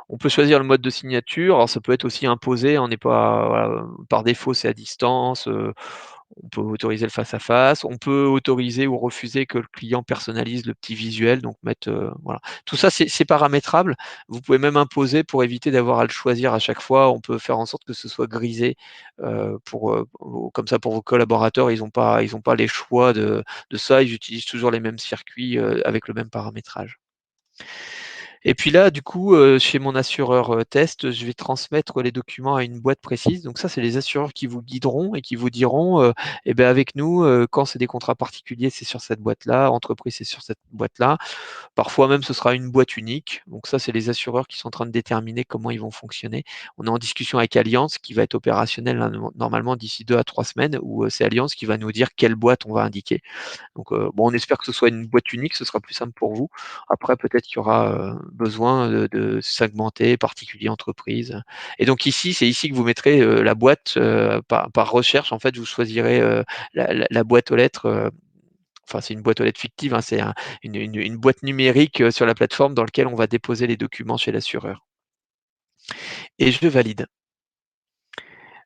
On peut choisir le mode de signature, alors ça peut être aussi imposé, on n'est pas voilà, par défaut, c'est à distance, on peut autoriser le face à face, on peut autoriser ou refuser que le client personnalise le petit visuel, donc mettre, voilà. Tout ça, c'est paramétrable. Vous pouvez même imposer pour éviter d'avoir à le choisir à chaque fois. On peut faire en sorte que ce soit grisé, comme ça pour vos collaborateurs, ils ont pas les choix de ça. Ils utilisent toujours les mêmes circuits, avec le même paramétrage. Et puis là, du coup, chez mon assureur, test, je vais transmettre les documents à une boîte précise. Donc ça, c'est les assureurs qui vous guideront et qui vous diront, «Eh beh, avec nous, quand c'est des contrats particuliers, c'est sur cette boîte-là, entreprise, c'est sur cette boîte-là». Parfois même, ce sera une boîte unique. Donc ça, c'est les assureurs qui sont en train de déterminer comment ils vont fonctionner. On est en discussion avec Allianz qui va être opérationnel là, normalement d'ici 2 à 3 semaines où, c'est Allianz qui va nous dire quelle boîte on va indiquer. Donc, bon, on espère que ce soit une boîte unique, ce sera plus simple pour vous. Après, peut-être qu'il y aura, besoin de segmenter, particulier, entreprise. Et donc ici, c'est ici que vous mettrez, la boîte, par recherche. En fait, vous choisirez, la boîte aux lettres, enfin, c'est une boîte aux lettres fictive, hein, c'est une boîte numérique, sur la plateforme dans lequel on va déposer les documents chez l'assureur et je valide.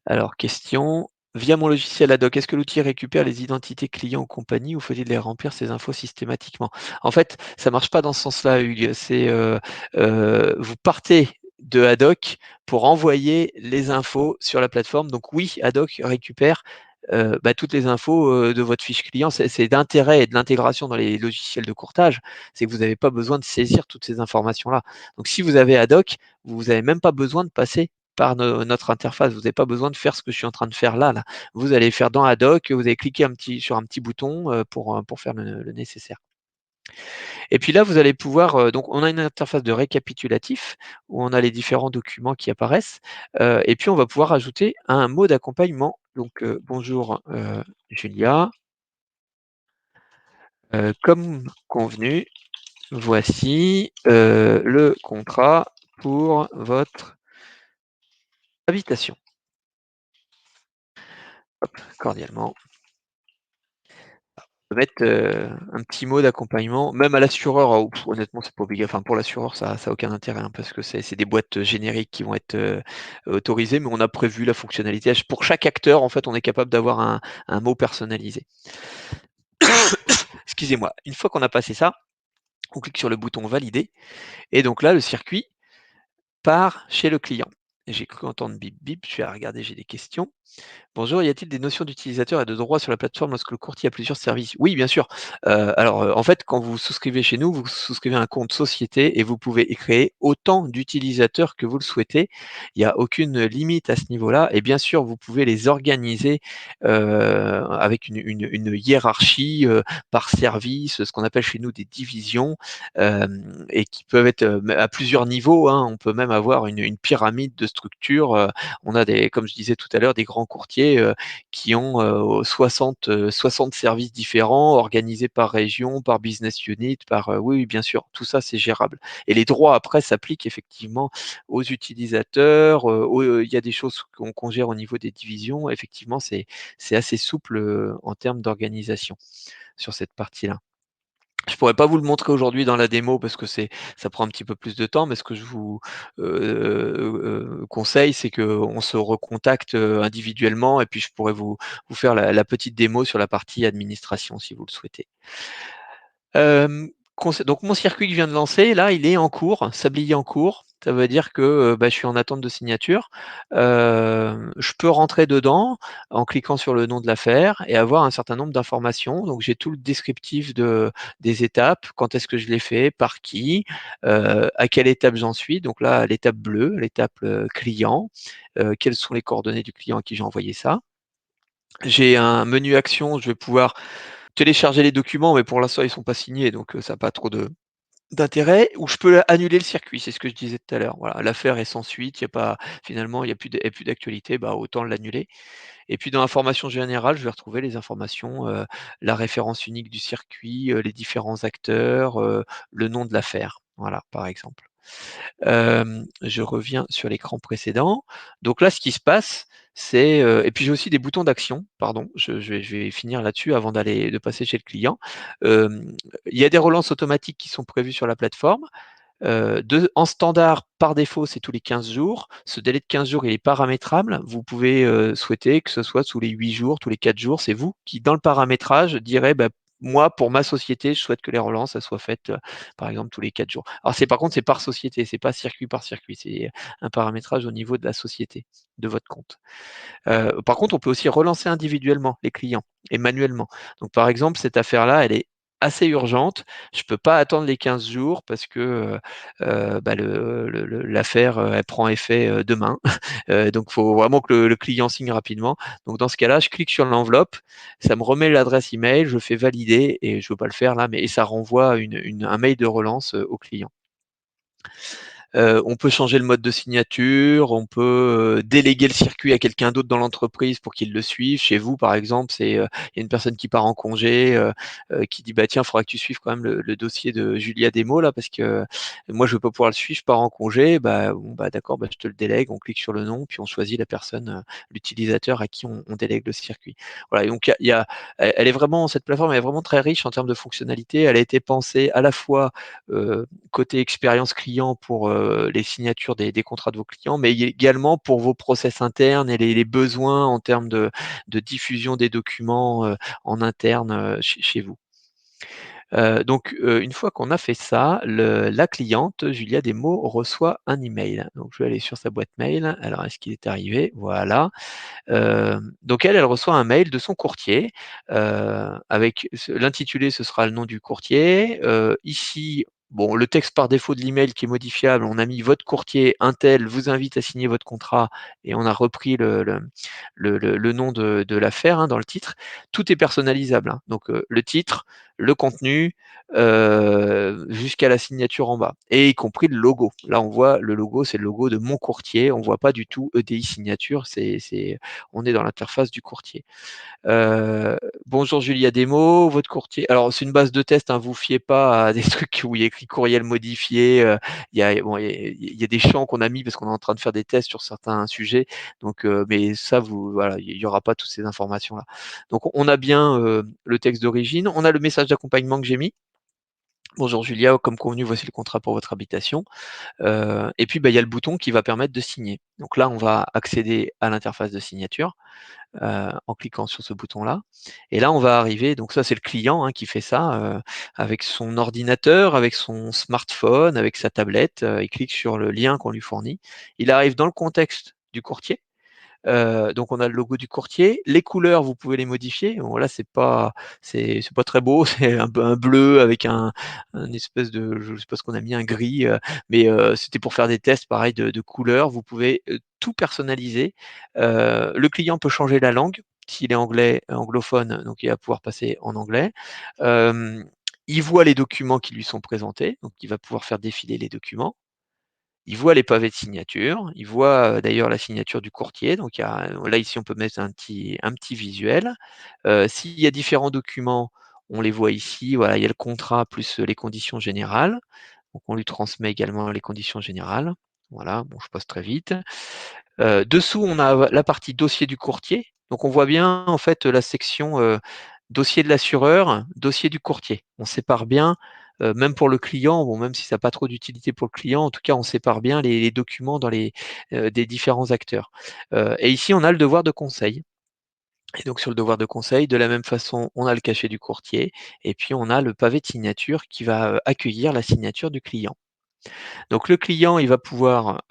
Alors question: «Via mon logiciel ad hoc, est-ce que l'outil récupère les identités clients ou compagnie ou faut-il les remplir ces infos systématiquement?» En fait, ça marche pas dans ce sens-là, Hugues. C'est, vous partez de ad hoc pour envoyer les infos sur la plateforme. Donc oui, ad hoc récupère, bah, toutes les infos, de votre fiche client. C'est d'intérêt et de l'intégration dans les logiciels de courtage, c'est que vous n'avez pas besoin de saisir toutes ces informations-là. Donc si vous avez ad hoc, vous avez même pas besoin de passer par notre interface. Vous n'avez pas besoin de faire ce que je suis en train de faire là. Vous allez faire dans ad hoc, vous allez cliquer sur un petit bouton, pour faire le nécessaire. Et puis là, vous allez pouvoir, donc on a une interface de récapitulatif où on a les différents documents qui apparaissent, et puis on va pouvoir ajouter un mot d'accompagnement. Donc, «Bonjour, Julia, comme convenu, voici, le contrat pour votre habitation. Cordialement». Mettre, un petit mot d'accompagnement, même à l'assureur, honnêtement, c'est pas obligatoire. Enfin, pour l'assureur, ça a aucun intérêt, hein, parce que c'est des boîtes, génériques qui vont être, autorisées, mais on a prévu la fonctionnalité. Pour chaque acteur, en fait, on est capable d'avoir un mot personnalisé. Excusez-moi. Une fois qu'on a passé ça, on clique sur le bouton «Valider» et donc là, le circuit part chez le client. J'ai cru entendre bip bip, je vais regarder, j'ai des questions. Bonjour, y a-t-il des notions d'utilisateur et de droit sur la plateforme lorsque le courtier a plusieurs services? Oui, bien sûr. En fait, quand vous souscrivez chez nous, vous souscrivez un compte société et vous pouvez y créer autant d'utilisateurs que vous le souhaitez. Il n'y a aucune limite à ce niveau-là et bien sûr, vous pouvez les organiser, avec une hiérarchie, par service, ce qu'on appelle chez nous des divisions, et qui peuvent être, à plusieurs niveaux, hein. On peut même avoir une pyramide de structures, on a des, comme je disais tout à l'heure, des grands courtiers qui ont 60 services différents, organisés par région, par business unit, oui, oui, bien sûr, tout ça c'est gérable. Et les droits après s'appliquent effectivement aux utilisateurs, il y a des choses qu'on gère au niveau des divisions. Effectivement, c'est assez souple en termes d'organisation sur cette partie-là. Je pourrais pas vous le montrer aujourd'hui dans la démo parce que ça prend un petit peu plus de temps, mais ce que je vous, conseille, c'est qu'on se recontacte, individuellement et puis je pourrais vous faire la petite démo sur la partie administration si vous le souhaitez. Conse Donc mon circuit que je viens de lancer, là, il est en cours, sablier en cours. Ça veut dire que, je suis en attente de signature. Je peux rentrer dedans en cliquant sur le nom de l'affaire et avoir un certain nombre d'informations. Donc j'ai tout le descriptif des étapes, quand est-ce que je l'ai fait, par qui, à quelle étape j'en suis. Donc là, l'étape bleue, l'étape, client, quelles sont les coordonnées du client à qui j'ai envoyé ça. J'ai un menu action, je vais pouvoir télécharger les documents, mais pour l'instant, ils sont pas signés, donc ça a pas trop de d'intérêt. Ou je peux annuler le circuit, c'est ce que je disais tout à l'heure. Voilà, l'affaire est sans suite, il y a pas finalement, il y a plus d'actualité, bah, autant l'annuler. Et puis dans l'information générale, je vais retrouver les informations, la référence unique du circuit, les différents acteurs, le nom de l'affaire, voilà, par exemple. Je reviens sur l'écran précédent. Donc là, ce qui se passe, c'est, et puis j'ai aussi des boutons d'action, pardon, je vais finir là-dessus avant de passer chez le client. Il y a des relances automatiques qui sont prévues sur la plateforme. En standard, par défaut, c'est tous les 15 jours. Ce délai de 15 jours, il est paramétrable. Vous pouvez, souhaiter que ce soit tous les 8 jours, tous les 4 jours. C'est vous qui, dans le paramétrage, direz: «Bah, moi, pour ma société, je souhaite que les relances, elles soient faites, par exemple, tous les 4 jours». Alors c'est, par contre, c'est par société, c'est pas circuit par circuit. C'est un paramétrage au niveau de la société, de votre compte. Par contre, on peut aussi relancer individuellement les clients et manuellement. Donc par exemple, cette affaire-là, elle est assez urgente. Je peux pas attendre les 15 jours parce que, l'affaire, elle prend effet, demain. Donc il faut vraiment que le client signe rapidement. Donc dans ce cas-là, je clique sur l'enveloppe, ça me remet l'adresse email, je fais valider et je veux pas le faire là, mais ça renvoie un mail de relance, au client. On peut changer le mode de signature, on peut, déléguer le circuit à quelqu'un d'autre dans l'entreprise pour qu'il le suive. Chez vous, par exemple, il y a une personne qui part en congé, qui dit: «Bah, tiens, il faudra que tu suives quand même le dossier de Julia Demo là, parce que moi je ne vais pas pouvoir le suivre, je pars en congé». Bah, bon, bah, d'accord, bah, je te le délègue. On clique sur le nom, puis on choisit la personne, l'utilisateur à qui on délègue le circuit. Voilà, et donc elle est vraiment, cette plateforme est vraiment très riche en termes de fonctionnalités. Elle a été pensée à la fois, côté expérience client pour, les signatures des contrats de vos clients, mais également pour vos process internes et les besoins en termes de diffusion des documents, en interne, chez vous. Une fois qu'on a fait ça, la cliente, Julia Demo, reçoit un email. Donc je vais aller sur sa boîte mail. Alors est-ce qu'il est arrivé? Voilà. Donc elle reçoit un mail de son courtier, avec l'intitulé, ce sera le nom du courtier. Ici, bon, le texte par défaut de l'email qui est modifiable, on a mis: «Votre courtier untel vous invite à signer votre contrat», et on a repris le nom de l'affaire, hein, dans le titre. Tout est personnalisable, hein, donc le titre, le contenu, jusqu'à la signature en bas, et y compris le logo. Là, on voit le logo, c'est le logo de mon courtier. On voit pas du tout EDI Signature, on est dans l'interface du courtier. Heu, Bonjour Julia Demo, votre courtier, alors c'est une base de test, hein, vous fiez pas à des trucs où il y a écrit courriel modifié, il y a des champs qu'on a mis parce qu'on est en train de faire des tests sur certains sujets, donc mais ça, voilà, il y aura pas toutes ces informations-là. Donc on a bien, le texte d'origine, on a le message d'accompagnement que j'ai mis. «Bonjour Julia, comme convenu, voici le contrat pour votre habitation». Et puis, bah, il y a le bouton qui va permettre de signer. Donc là, on va accéder à l'interface de signature, en cliquant sur ce bouton-là. Et là, on va arriver, donc ça, c'est le client, hein, qui fait ça, avec son ordinateur, avec son smartphone, avec sa tablette, il clique sur le lien qu'on lui fournit. Il arrive dans le contexte du courtier. Donc on a le logo du courtier. Les couleurs, vous pouvez les modifier. Bon là, c'est pas très beau, c'est un bleu avec un espèce de, je sais pas ce qu'on a mis, un gris, mais c'était pour faire des tests pareil de couleurs. Vous pouvez, tout personnaliser. Le client peut changer la langue. S'il est anglais, anglophone, donc il va pouvoir passer en anglais. Hem, il voit les documents qui lui sont présentés, donc il va pouvoir faire défiler les documents. Il voit les pavés de signature, il voit, d'ailleurs la signature du courtier, donc il y a là ici on peut mettre un petit visuel. S'il y a différents documents, on les voit ici, voilà, il y a le contrat plus, les conditions générales. Donc on lui transmet également les conditions générales. Voilà, bon je passe très vite. Dessous, on a la partie dossier du courtier. Donc on voit bien en fait la section, dossier de l'assureur, dossier du courtier. On sépare bien, même pour le client, bon même si ça n'a pas trop d'utilité pour le client, en tout cas on sépare bien les documents dans les, des différents acteurs. Et ici on a le devoir de conseil. Et donc sur le devoir de conseil, de la même façon, on a le cachet du courtier et puis on a le pavé de signature qui va, accueillir la signature du client. Donc le client, il va pouvoir,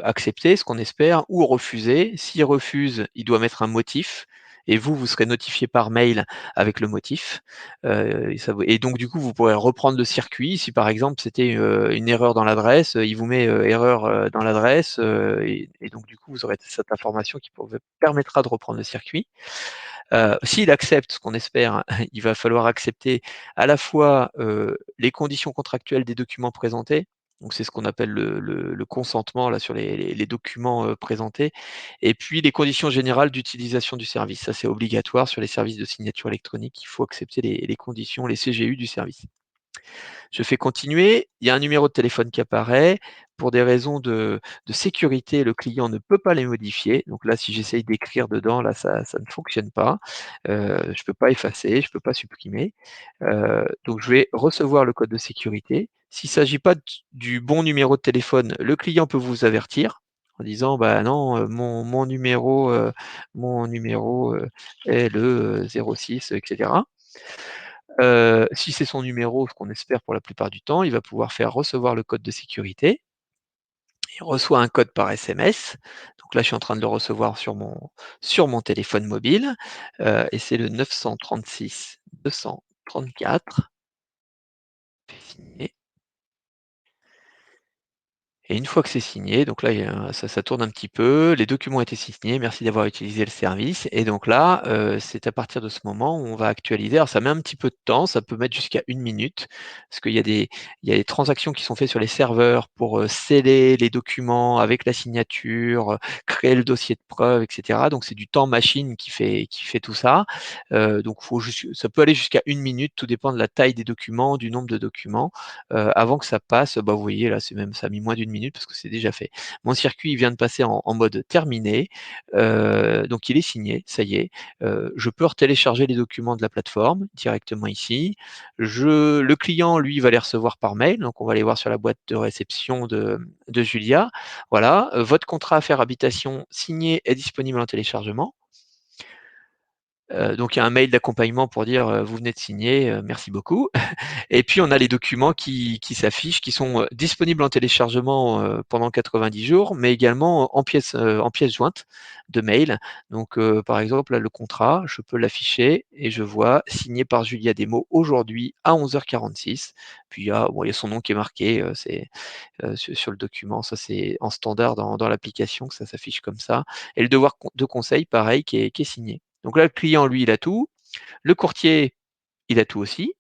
accepter, ce qu'on espère, ou refuser. S'il refuse, il doit mettre un motif et vous serez notifié par mail avec le motif. Et donc du coup, vous pourrez reprendre le circuit. Si par exemple, c'était, une erreur dans l'adresse, il vous met, erreur, dans l'adresse, et donc du coup, vous aurez cette information qui permettra de reprendre le circuit. S'il accepte, ce qu'on espère, il va falloir accepter à la fois, les conditions contractuelles des documents présentés, donc c'est ce qu'on appelle le consentement là sur les documents, présentés, et puis les conditions générales d'utilisation du service. Ça, c'est obligatoire sur les services de signature électronique, il faut accepter les conditions, les CGU du service. Je fais continuer, il y a un numéro de téléphone qui apparaît. Pour des raisons de sécurité, le client ne peut pas les modifier. Donc là, si j'essaye d'écrire dedans, là, ça ne fonctionne pas. Je peux pas effacer, je peux pas supprimer. Donc je vais recevoir le code de sécurité. S'il s'agit pas du bon numéro de téléphone, le client peut vous avertir en disant: «Bah non, mon numéro, est le, 06», et cetera. Si c'est son numéro, ce qu'on espère pour la plupart du temps, il va pouvoir faire recevoir le code de sécurité. Il reçoit un code par SMS. Donc là, je suis en train de le recevoir sur mon téléphone mobile, et c'est le 936 234. Signé. Et une fois que c'est signé, donc là, il y a ça tourne un petit peu, les documents ont été signés, merci d'avoir utilisé le service, et donc là, c'est à partir de ce moment où on va actualiser. Alors ça met un petit peu de temps, ça peut mettre jusqu'à 1 minute, parce qu'il y a des transactions qui sont faites sur les serveurs pour, sceller les documents avec la signature, créer le dossier de preuve, et cetera. Donc c'est du temps machine qui fait tout ça. Donc ça peut aller jusqu'à 1 minute, tout dépend de la taille des documents, du nombre de documents. Avant que ça passe, bah, vous voyez là, ça a mis moins d'1 minute parce que c'est déjà fait. Mon circuit, il vient de passer en mode terminé, donc il est signé, ça y est. Je peux retélécharger les documents de la plateforme directement ici. Le client, lui, va les recevoir par mail, donc on va aller voir sur la boîte de réception de Julia. Voilà, votre contrat affaires habitation signé est disponible en téléchargement. Donc il y a un mail d'accompagnement pour dire, «Vous venez de signer, merci beaucoup». Et puis on a les documents qui s'affichent, qui sont, disponibles en téléchargement, pendant 90 jours, mais également en pièces jointes de mail. Donc, par exemple, là, le contrat, je peux l'afficher et je vois: «Signé par Julia Demo aujourd'hui à 11h46». Puis il y a son nom qui est marqué, c'est, sur le document. Ça, c'est en standard dans l'application que ça s'affiche comme ça, et le devoir de conseil, pareil, qui est signé. Donc là, le client, lui, il a tout. Le courtier, il a tout aussi.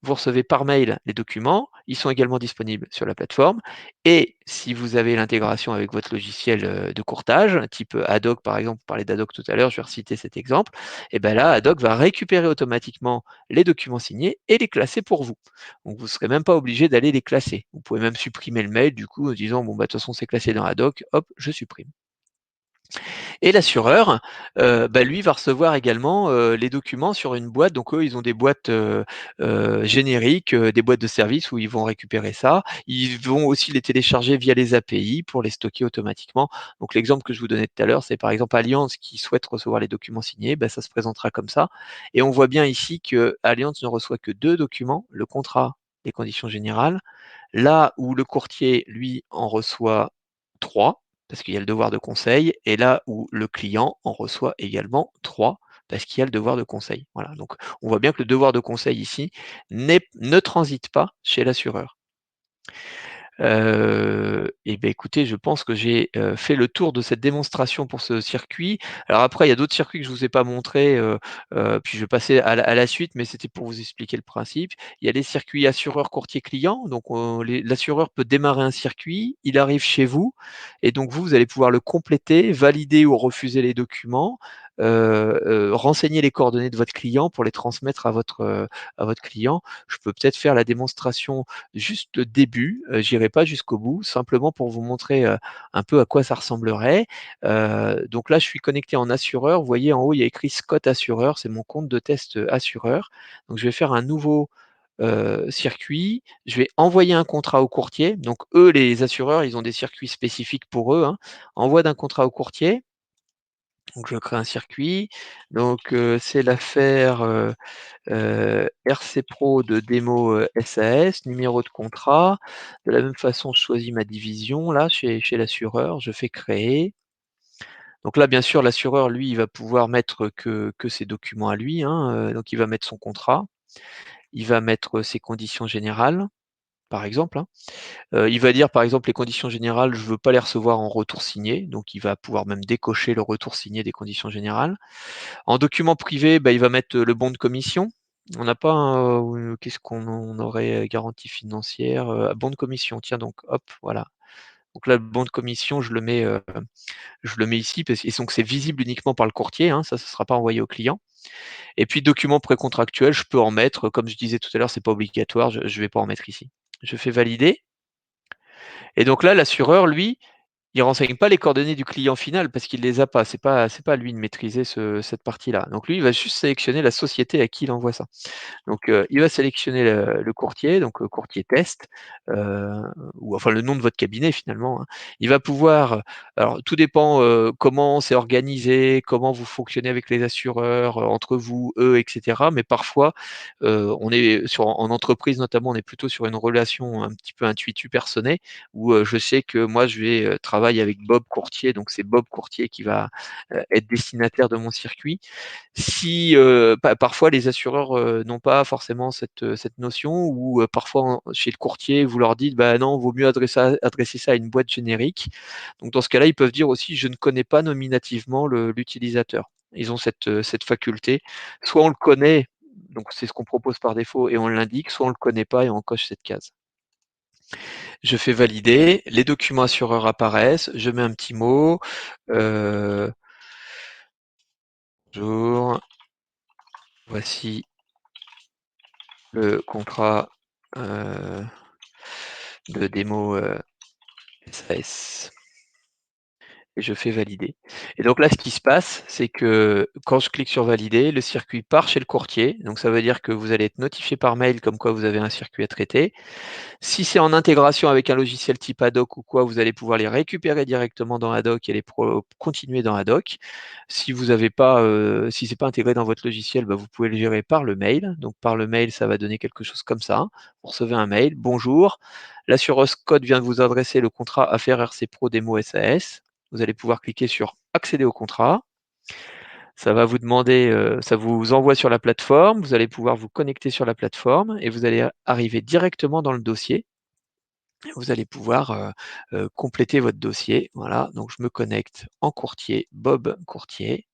Vous recevez par mail les documents, ils sont également disponibles sur la plateforme, et si vous avez l'intégration avec votre logiciel, de courtage, type, Haddock par exemple, on parlait d'Haddock tout à l'heure, je vais reciter cet exemple, et ben là, Haddock va récupérer automatiquement les documents signés et les classer pour vous. Donc vous ne serez même pas obligé d'aller les classer. Vous pouvez même supprimer le mail du coup en disant: «Bon bah, de toute façon c'est classé dans Haddock, hop, je supprime». Et l'assureur, bah, lui va recevoir également, les documents sur une boîte. Donc eux, ils ont des boîtes, génériques, des boîtes de services où ils vont récupérer ça. Ils vont aussi les télécharger via les API pour les stocker automatiquement. Donc l'exemple que je vous donnais tout à l'heure, c'est par exemple Allianz qui souhaite recevoir les documents signés, bah, ça se présentera comme ça. Et on voit bien ici que Allianz ne reçoit que 2 documents, le contrat, les conditions générales. Là où le courtier, lui, en reçoit 3 parce qu'il y a le devoir de conseil, et là où le client en reçoit également 3 parce qu'il y a le devoir de conseil. Voilà, donc on voit bien que le devoir de conseil ici ne transite pas chez l'assureur. Et beh, écoutez, je pense que j'ai, fait le tour de cette démonstration pour ce circuit. Alors après, il y a d'autres circuits que je vous ai pas montrés, puis je vais passer à la suite, mais c'était pour vous expliquer le principe. Il y a les circuits assureur, courtier, client, donc l'assureur peut démarrer un circuit, il arrive chez vous et donc vous allez pouvoir le compléter, valider ou refuser les documents, renseigner les coordonnées de votre client pour les transmettre à votre client. Je peux peut-être faire la démonstration juste le début, j'irai pas jusqu'au bout, simplement pour vous montrer, un peu à quoi ça ressemblerait. Donc là, je suis connecté en assureur. Vous voyez en haut, il y a écrit Scott Assureur, c'est mon compte de test, assureur. Donc je vais faire un nouveau, circuit. Je vais envoyer un contrat au courtier. Donc eux, les assureurs, ils ont des circuits spécifiques pour eux, hein. Envoi d'un contrat au courtier. Donc je crée un circuit. Donc, c'est l'affaire, RC Pro de démo, SAS, numéro de contrat. De la même façon, je choisis ma division là chez l'assureur, je fais créer. Donc là, bien sûr, l'assureur, lui, il va pouvoir mettre que ses documents à lui, hein, donc il va mettre son contrat, il va mettre, ses conditions générales, par exemple, hein. Il va dire, par exemple, les conditions générales, je veux pas les recevoir en retour signé, donc il va pouvoir même décocher le retour signé des conditions générales. En document privé, bah, il va mettre, le bon de commission. On n'a pas un, qu'est-ce qu'on aurait, garantie financière, bon de commission, tiens donc hop, voilà. Donc là, le bon de commission, je le mets ici parce et donc c'est visible uniquement par le courtier, hein, ça sera pas envoyé au client. Et puis document précontractuel, je peux en mettre, comme je disais tout à l'heure, c'est pas obligatoire, je vais pas en mettre ici. Je fais valider et donc là, l'assureur, lui, il renseigne pas les coordonnées du client final parce qu'il les a pas. C'est pas à lui de maîtriser cette partie-là. Donc lui, il va juste sélectionner la société à qui il envoie ça. Donc, il va sélectionner le courtier, donc courtier test, heu, ou enfin le nom de votre cabinet finalement, hein. Il va pouvoir alors tout dépend, comment c'est organisé, comment vous fonctionnez avec les assureurs, entre vous, eux et cetera. Mais parfois, on est en entreprise notamment, on est plutôt sur une relation un petit peu intuitu personné où, je sais que moi je vais, travailler avec Bob Courtier, donc c'est Bob Courtier qui va, être destinataire de mon circuit. Si, parfois les assureurs, n'ont pas forcément cette notion ou, parfois chez le courtier, vous leur dites: «Bah non, vaut mieux adresser ça à une boîte générique». Donc dans ce cas-là, ils peuvent dire aussi: «Je ne connais pas nominativement l'utilisateur». Ils ont cette faculté. Soit on le connaît, donc c'est ce qu'on propose par défaut et on l'indique, soit on le connaît pas et on coche cette case. Je fais valider, les documents assureurs apparaissent, je mets un petit mot, heu, bonjour, voici le contrat, de démo, SAS et je fais valider. Et donc là, ce qui se passe, c'est que quand je clique sur valider, le circuit part chez le courtier. Donc ça veut dire que vous allez être notifié par mail comme quoi vous avez un circuit à traiter. Si c'est en intégration avec un logiciel type Haddock ou quoi, vous allez pouvoir les récupérer directement dans Haddock et continuer dans Haddock. Si vous avez pas, si c'est pas intégré dans votre logiciel, bah, vous pouvez le gérer par le mail. Donc par le mail, ça va donner quelque chose comme ça. Vous recevez un mail: «Bonjour, l'assureuse Code vient de vous adresser le contrat Affaires RC Pro Démo SAS». Vous allez pouvoir cliquer sur «Accéder au contrat». Ça va vous demander, ça vous envoie sur la plateforme. Vous allez pouvoir vous connecter sur la plateforme et vous allez arriver directement dans le dossier. Vous allez pouvoir, compléter votre dossier. Voilà, donc je me connecte en courtier, Bob Courtier.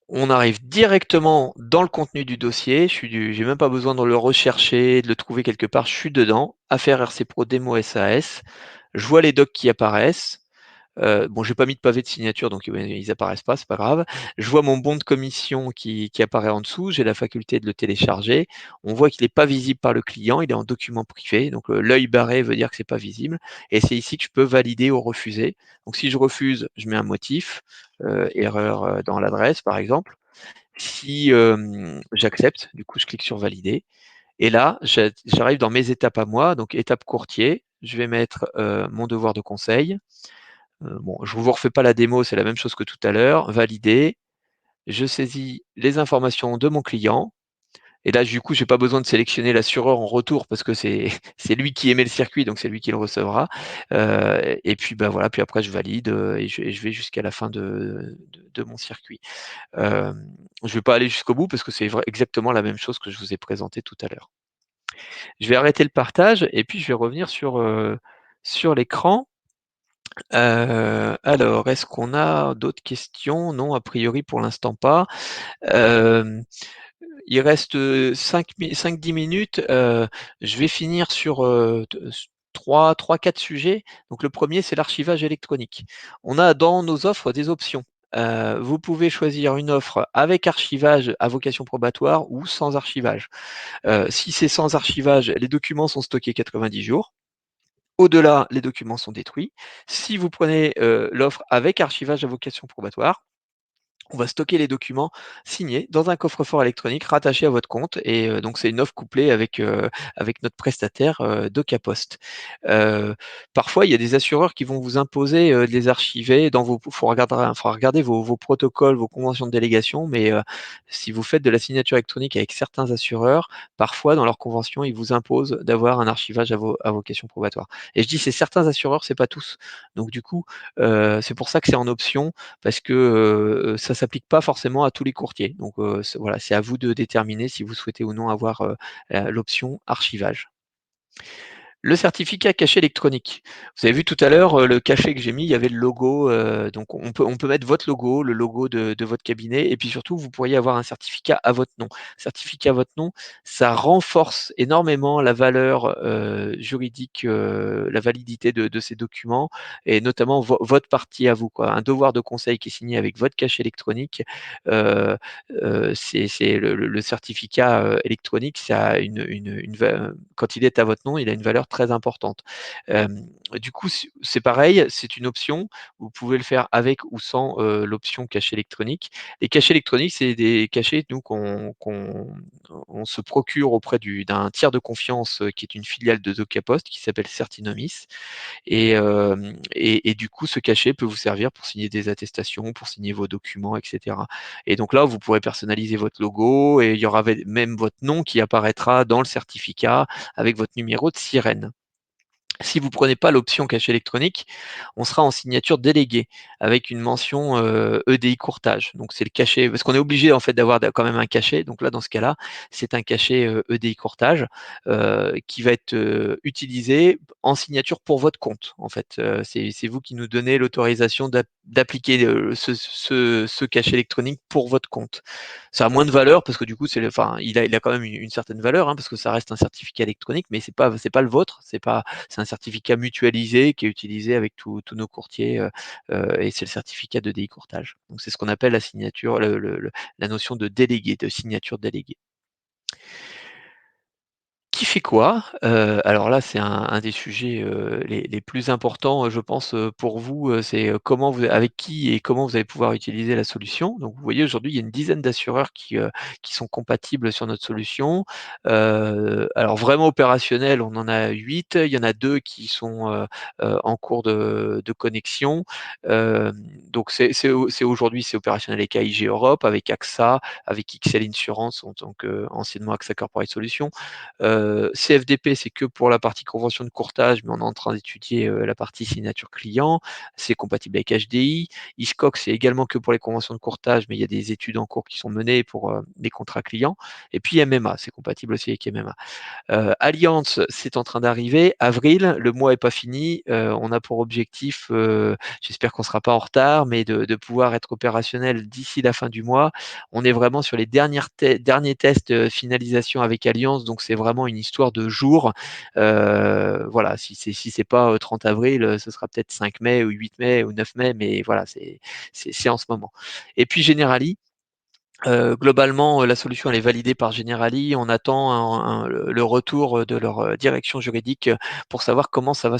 On arrive directement dans le contenu du dossier. J'ai même pas besoin de le rechercher, de le trouver quelque part. Je suis dedans. Affaires RC Pro Démo SAS. Je vois les docs qui apparaissent. Bon, j'ai pas mis de pavé de signature, donc ils apparaissent pas, c'est pas grave. Je vois mon bon de commission qui apparaît en dessous, j'ai la faculté de le télécharger. On voit qu'il est pas visible par le client, il est en document privé, donc l'œil barré veut dire que c'est pas visible et c'est ici que je peux valider ou refuser. Donc si je refuse, je mets un motif, erreur, dans l'adresse par exemple. Si, j'accepte, du coup je clique sur valider et là j'arrive dans mes étapes à moi, donc étape courtier, je vais mettre, mon devoir de conseil. Bon, je ne vous refais pas la démo, c'est la même chose que tout à l'heure. Valider, je saisis les informations de mon client et là, du coup, j'ai pas besoin de sélectionner l'assureur en retour parce que c'est c'est lui qui émet le circuit, donc c'est lui qui le recevra. Et puis, bah, voilà, puis après je valide, et je vais jusqu'à la fin de mon circuit. Je vais pas aller jusqu'au bout parce que c'est vrai exactement la même chose que je vous ai présenté tout à l'heure. Je vais arrêter le partage et puis je vais revenir sur l'écran. Alors, est-ce qu'on a d'autres questions? Non, a priori pour l'instant pas. Hem, il reste, 5-10 minutes, je vais finir sur, t s 3-4 sujets. Donc le premier, c'est l'archivage électronique. On a dans nos offres des options. Vous pouvez choisir une offre avec archivage à vocation probatoire ou sans archivage. Si c'est sans archivage, les documents sont stockés 90 jours. Au-delà, les documents sont détruits. Si vous prenez, l'offre avec archivage à vocation probatoire, on va stocker les documents signés dans un coffre-fort électronique rattaché à votre compte et donc c'est une offre couplée avec notre prestataire, DocaPost. Heu, Parfois, il y a des assureurs qui vont vous imposer, de les archiver dans vos faudra regarder vos protocoles, vos conventions de délégation, mais si vous faites de la signature électronique avec certains assureurs, parfois dans leurs conventions, ils vous imposent d'avoir un archivage à vocation probatoire et je dis c'est certains assureurs, c'est pas tous. Donc du coup, c'est pour ça que c'est en option parce que, ça s'applique pas forcément à tous les courtiers. Donc, voilà, c'est à vous de déterminer si vous souhaitez ou non avoir, l'option archivage. Le certificat cachet électronique. Vous avez vu tout à l'heure, le cachet que j'ai mis, il y avait le logo, donc on peut mettre votre logo, le logo de votre cabinet et puis surtout, vous pourriez avoir un certificat à votre nom. Certificat à votre nom, ça renforce énormément la valeur, juridique, la validité de ces documents et notamment votre partie à vous, quoi. Un devoir de conseil qui est signé avec votre cachet électronique, heu c'est le certificat, électronique, ça a une va quand il est à votre nom, il a une valeur très importante. Du coup, c'est pareil, c'est une option. Vous pouvez le faire avec ou sans, l'option cachet électronique. Les cachets électroniques, c'est des cachets, nous, qu'on on se procure auprès d'un tiers de confiance, qui est une filiale de DocaPost qui s'appelle Certinomis et du coup, ce cachet peut vous servir pour signer des attestations, pour signer vos documents et cetera et donc là, vous pourrez personnaliser votre logo et il y aura même votre nom qui apparaîtra dans le certificat avec votre numéro de sirène. Si vous prenez pas l'option cachet électronique, on sera en signature déléguée avec une mention, EDI courtage. Donc c'est le cachet parce qu'on est obligé en fait d'avoir quand même un cachet. Donc là, dans ce cas-là, c'est un cachet, EDI courtage, qui va être, utilisé en signature pour votre compte en fait. C'est vous qui nous donnez l'autorisation d'appliquer, ce cachet électronique pour votre compte. Ça a moins de valeur parce que du coup, il a quand même une certaine valeur, hein, parce que ça reste un certificat électronique, mais c'est pas le vôtre, c'est un certificat mutualisé qui est utilisé avec tous nos courtiers, et c'est le certificat de DI courtage. Donc c'est ce qu'on appelle la signature, la notion de délégué, de signature déléguée. Qui fait quoi? Alors là, c'est un des sujets, les plus importants, je pense, pour vous, c'est, comment vous avec qui et comment vous allez pouvoir utiliser la solution. Donc vous voyez, aujourd'hui, il y a une dizaine d'assureurs qui sont compatibles sur notre solution. Alors vraiment opérationnels, on en a 8. Il y en a 2 qui sont, en cours de connexion. Hem, donc c'est aujourd'hui, c'est opérationnel avec AIG Europe, avec AXA, avec XL Insurance en tant qu'anciennement AXA Corporate Solutions. CFDP, c'est que pour la partie convention de courtage, mais on est en train d'étudier, la partie signature client. C'est compatible avec HDI. Hiscox, c'est également que pour les conventions de courtage, mais il y a des études en cours qui sont menées pour, les contrats clients. Et puis MMA, c'est compatible aussi avec MMA. Allianz, c'est en train d'arriver. Avril, le mois est pas fini. On a pour objectif, j'espère qu'on sera pas en retard, mais de pouvoir être opérationnel d'ici la fin du mois. On est vraiment sur les derniers tests, finalisation avec Allianz, donc c'est vraiment une histoire de jours. Voilà, si c'est pas, 30 avril, ce sera peut-être 5 mai ou 8 mai ou 9 mai, mais voilà, c'est en ce moment. Et puis Generali, globalement, la solution elle est validée par Generali. On attend le retour de leur, direction juridique, pour savoir comment ça va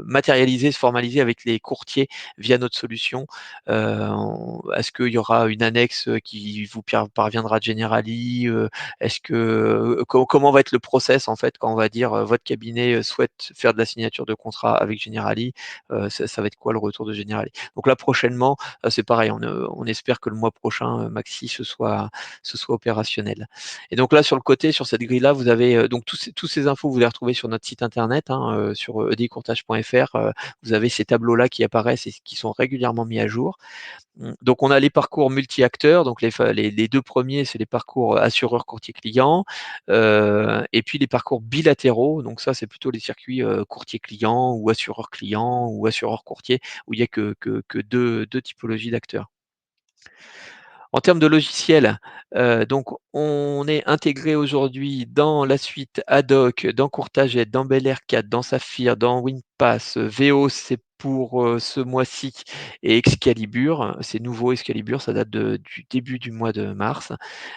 matérialiser, se formaliser avec les courtiers via notre solution. Est-ce qu'il y aura une annexe, qui vous parviendra de Generali? Est-ce que, comment va être le process en fait quand on va dire, votre cabinet, souhaite faire de la signature de contrat avec Generali? Ça va être quoi le retour de Generali? Donc là prochainement, c'est pareil, on espère que le mois prochain, maxi, ce soit opérationnel. Et donc là, sur le côté, sur cette grille-là, vous avez donc tous ces infos, vous les retrouvez sur notre site internet, hein, sur edicourtage.fr. Vous avez ces tableaux-là qui apparaissent et qui sont régulièrement mis à jour. Donc on a les parcours multi-acteurs, donc les deux premiers, c'est les parcours assureur courtier client, et puis les parcours bilatéraux, donc ça c'est plutôt les circuits courtier client ou assureur client ou assureur courtier, où il y a que deux typologies d'acteurs. En termes de logiciel, donc on est intégré aujourd'hui dans la suite Haddock, dans Courtaget, dans Bel Air 4, dans Saphir, dans WinPass, VO c'est pour, ce mois-ci, et Excalibur, c'est nouveau Excalibur, ça date du début du mois de mars.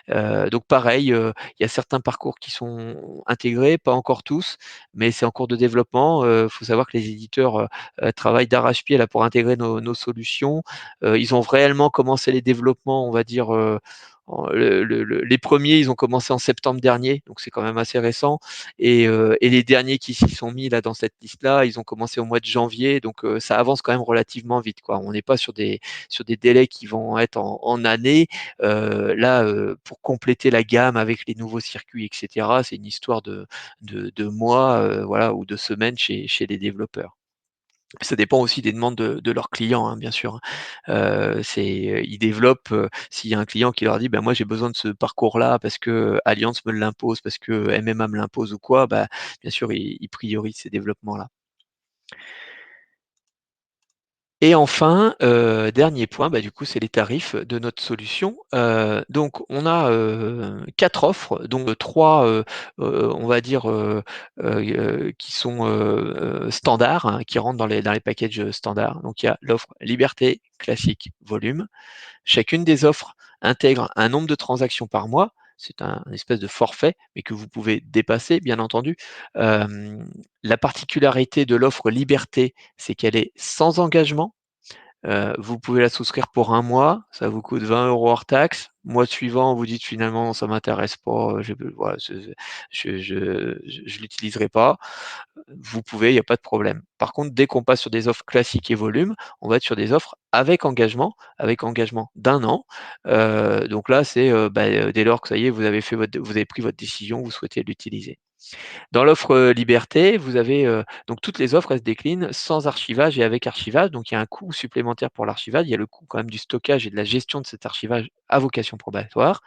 Donc pareil, il y a certains parcours qui sont intégrés, pas encore tous, mais c'est en cours de développement. Faut savoir que les éditeurs, travaillent d'arrache-pied là pour intégrer nos solutions. Ils ont réellement commencé les développements, on va dire, les premiers, ils ont commencé en septembre dernier, donc c'est quand même assez récent. Et les derniers qui s'y sont mis là dans cette liste-là, ils ont commencé au mois de janvier, donc ça avance quand même relativement vite, quoi. On n'est pas sur des délais qui vont être en années. Là, pour compléter la gamme avec les nouveaux circuits, et cetera, c'est une histoire de mois, voilà, ou de semaines chez les développeurs. Ça dépend aussi des demandes de leurs clients, hein, bien sûr, hein. Ils développent, s'il y a un client qui leur dit: «Ben moi j'ai besoin de ce parcours-là parce que Allianz me l'impose, parce que MMA me l'impose ou quoi», bah, bien sûr, ils priorisent ces développements-là. Et enfin, dernier point, bah, du coup, c'est les tarifs de notre solution. Donc on a, 4 offres, dont 3, on va dire, qui sont, standards, hein, qui rentrent dans les packages, standards. Donc il y a l'offre Liberté, Classique, Volume. Chacune des offres intègre un nombre de transactions par mois. C'est un espèce de forfait, mais que vous pouvez dépasser, bien entendu. La particularité de l'offre Liberté, c'est qu'elle est sans engagement. Vous pouvez la souscrire pour un mois, ça vous coûte 20 € hors taxe. Mois suivant, vous dites: «Finalement, ça m'intéresse pas, voilà, je l'utiliserai pas». Vous pouvez, il y a pas de problème. Par contre, dès qu'on passe sur des offres classiques et volume, on va être sur des offres avec engagement d'un an. Donc là, c'est, dès lors que ça y est, vous avez pris votre décision, vous souhaitez l'utiliser. Dans l'offre, liberté, vous avez, donc toutes les offres, elles se déclinent sans archivage et avec archivage. Donc il y a un coût supplémentaire pour l'archivage. Il y a le coût quand même du stockage et de la gestion de cet archivage à vocation probatoire.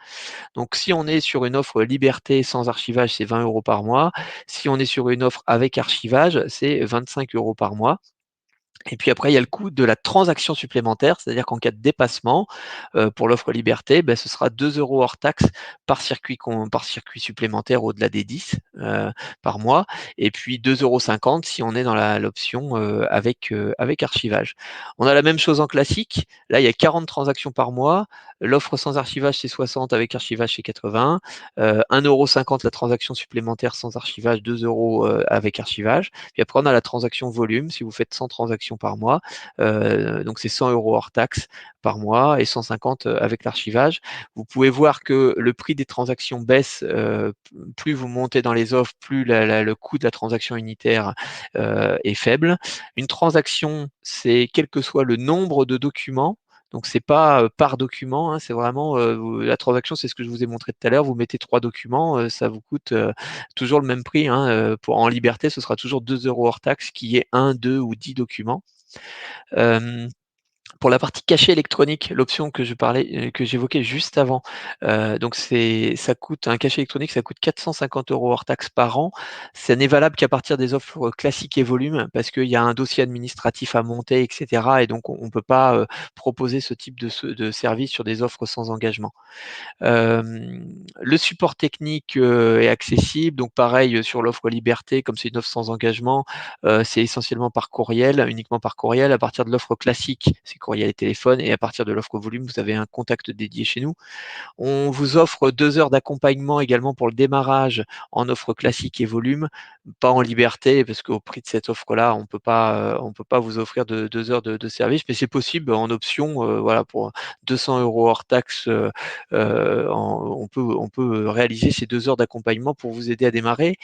Donc si on est sur une offre liberté sans archivage, c'est 20 € par mois. Si on est sur une offre avec archivage, c'est 25 € par mois. Et puis après, il y a le coût de la transaction supplémentaire, c'est-à-dire qu'en cas de dépassement, pour l'offre liberté, ce sera 2 € hors taxe par circuit supplémentaire au-delà des 10, par mois, et puis 2,50 € si on est dans l'option, avec archivage. On a la même chose en classique. Là, il y a 40 transactions par mois. L'offre sans archivage, c'est 60, avec archivage, c'est 80. 1,50 € la transaction supplémentaire sans archivage, 2 € avec archivage. Puis après, on a la transaction volume. Si vous faites 100 transactions par mois, donc c'est 100 € hors taxe par mois et 150 avec l'archivage. Vous pouvez voir que le prix des transactions baisse, plus vous montez dans les offres, plus le coût de la transaction unitaire est faible. Une transaction, c'est quel que soit le nombre de documents. Donc c'est pas par document, hein, c'est vraiment la transaction, c'est ce que je vous ai montré tout à l'heure. Vous mettez 3 documents, ça vous coûte toujours le même prix, hein, en liberté, ce sera toujours 2 € hors taxe, qu'il y ait 1, 2 ou 10 documents. Hem Pour la partie cachet électronique, l'option que je parlais, que j'évoquais juste avant, donc ça coûte un cachet électronique, ça coûte 450 € hors taxes par an. Ça n'est valable qu'à partir des offres classiques et volumes parce qu'il y a un dossier administratif à monter et cetera et donc on peut pas, proposer ce type de service sur des offres sans engagement. Le support technique, est accessible, donc pareil, sur l'offre liberté, comme c'est une offre sans engagement, c'est essentiellement par courriel, uniquement par courriel. À partir de l'offre classique, c'est courriel et téléphone et à partir de l'offre volume, vous avez un contact dédié chez nous. On vous offre 2 heures d'accompagnement également pour le démarrage en offre classique et volume, pas en liberté parce qu'au prix de cette offre-là, on peut pas vous offrir de 2 heures de service, mais c'est possible en option, voilà pour 200 € hors taxes, on peut réaliser ces 2 heures d'accompagnement pour vous aider à démarrer.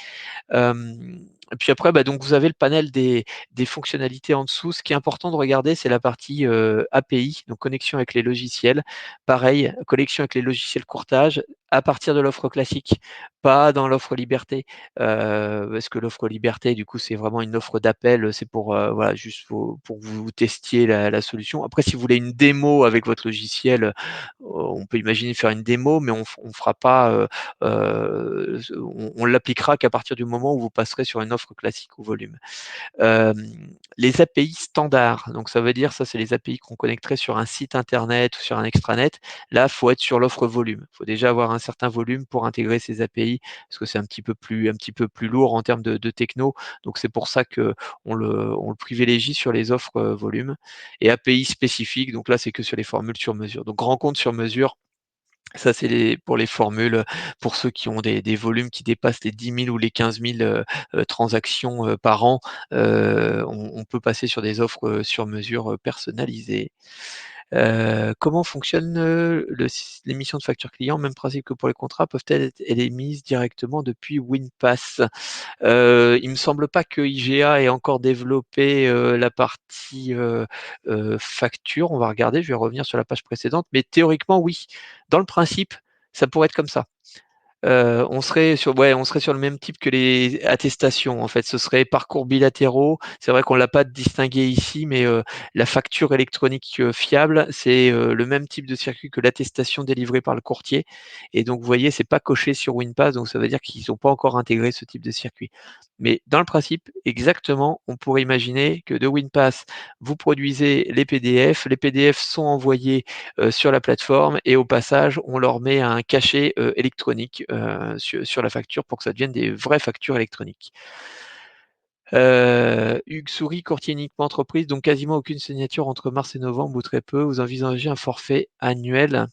Et puis après, bah, donc vous avez le panel des fonctionnalités en dessous. Ce qui est important de regarder, c'est la partie, API, donc connexion avec les logiciels. Pareil, connexion avec les logiciels courtage à partir de l'offre classique, pas dans l'offre liberté. Parce que l'offre liberté, du coup, c'est vraiment une offre d'appel, c'est pour, voilà, juste pour que vous testiez la solution. Après, si vous voulez une démo avec votre logiciel, on peut imaginer faire une démo, mais on fera pas, on l'appliquera qu'à partir du moment où vous passerez sur une offre classique ou volume. Les API standards, donc ça veut dire ça c'est les API qu'on connecterait sur un site internet ou sur un extranet. Là, faut être sur l'offre volume. Il faut déjà avoir un certain volume pour intégrer ces API parce que c'est un petit peu plus lourd en termes de techno. Donc c'est pour ça que on le privilégie sur les offres, volume et API spécifiques, donc là c'est que sur les formules sur mesure. Donc grand compte sur mesure, ça, c'est pour les formules, pour ceux qui ont des volumes qui dépassent les 10 000 ou les 15 000 transactions, par an, on peut passer sur des offres, sur mesure, personnalisées. Comment fonctionne, l'émission de facture client? Même principe que pour les contrats, peuvent-elles être émises directement depuis WinPass? Il me semble pas que IGA ait encore développé, la partie, facture. On va regarder, je vais revenir sur la page précédente, mais théoriquement oui. Dans le principe, ça pourrait être comme ça. On serait sur le même type que les attestations, en fait. Ce serait parcours bilatéraux. C'est vrai qu'on l'a pas distingué ici, mais, la facture électronique, fiable, c'est, le même type de circuit que l'attestation délivrée par le courtier et donc vous voyez, c'est pas coché sur WinPass, donc ça veut dire qu'ils ont pas encore intégré ce type de circuit. Mais dans le principe, exactement, on pourrait imaginer que de WinPass, vous produisez les PDF sont envoyés sur la plateforme et au passage, on leur met un cachet, électronique, sur la facture pour que ça devienne des vraies factures électroniques. Hugues Souris, courtier uniquement entreprise, donc quasiment aucune signature entre mars et novembre ou très peu. Vous envisagez un forfait annuel?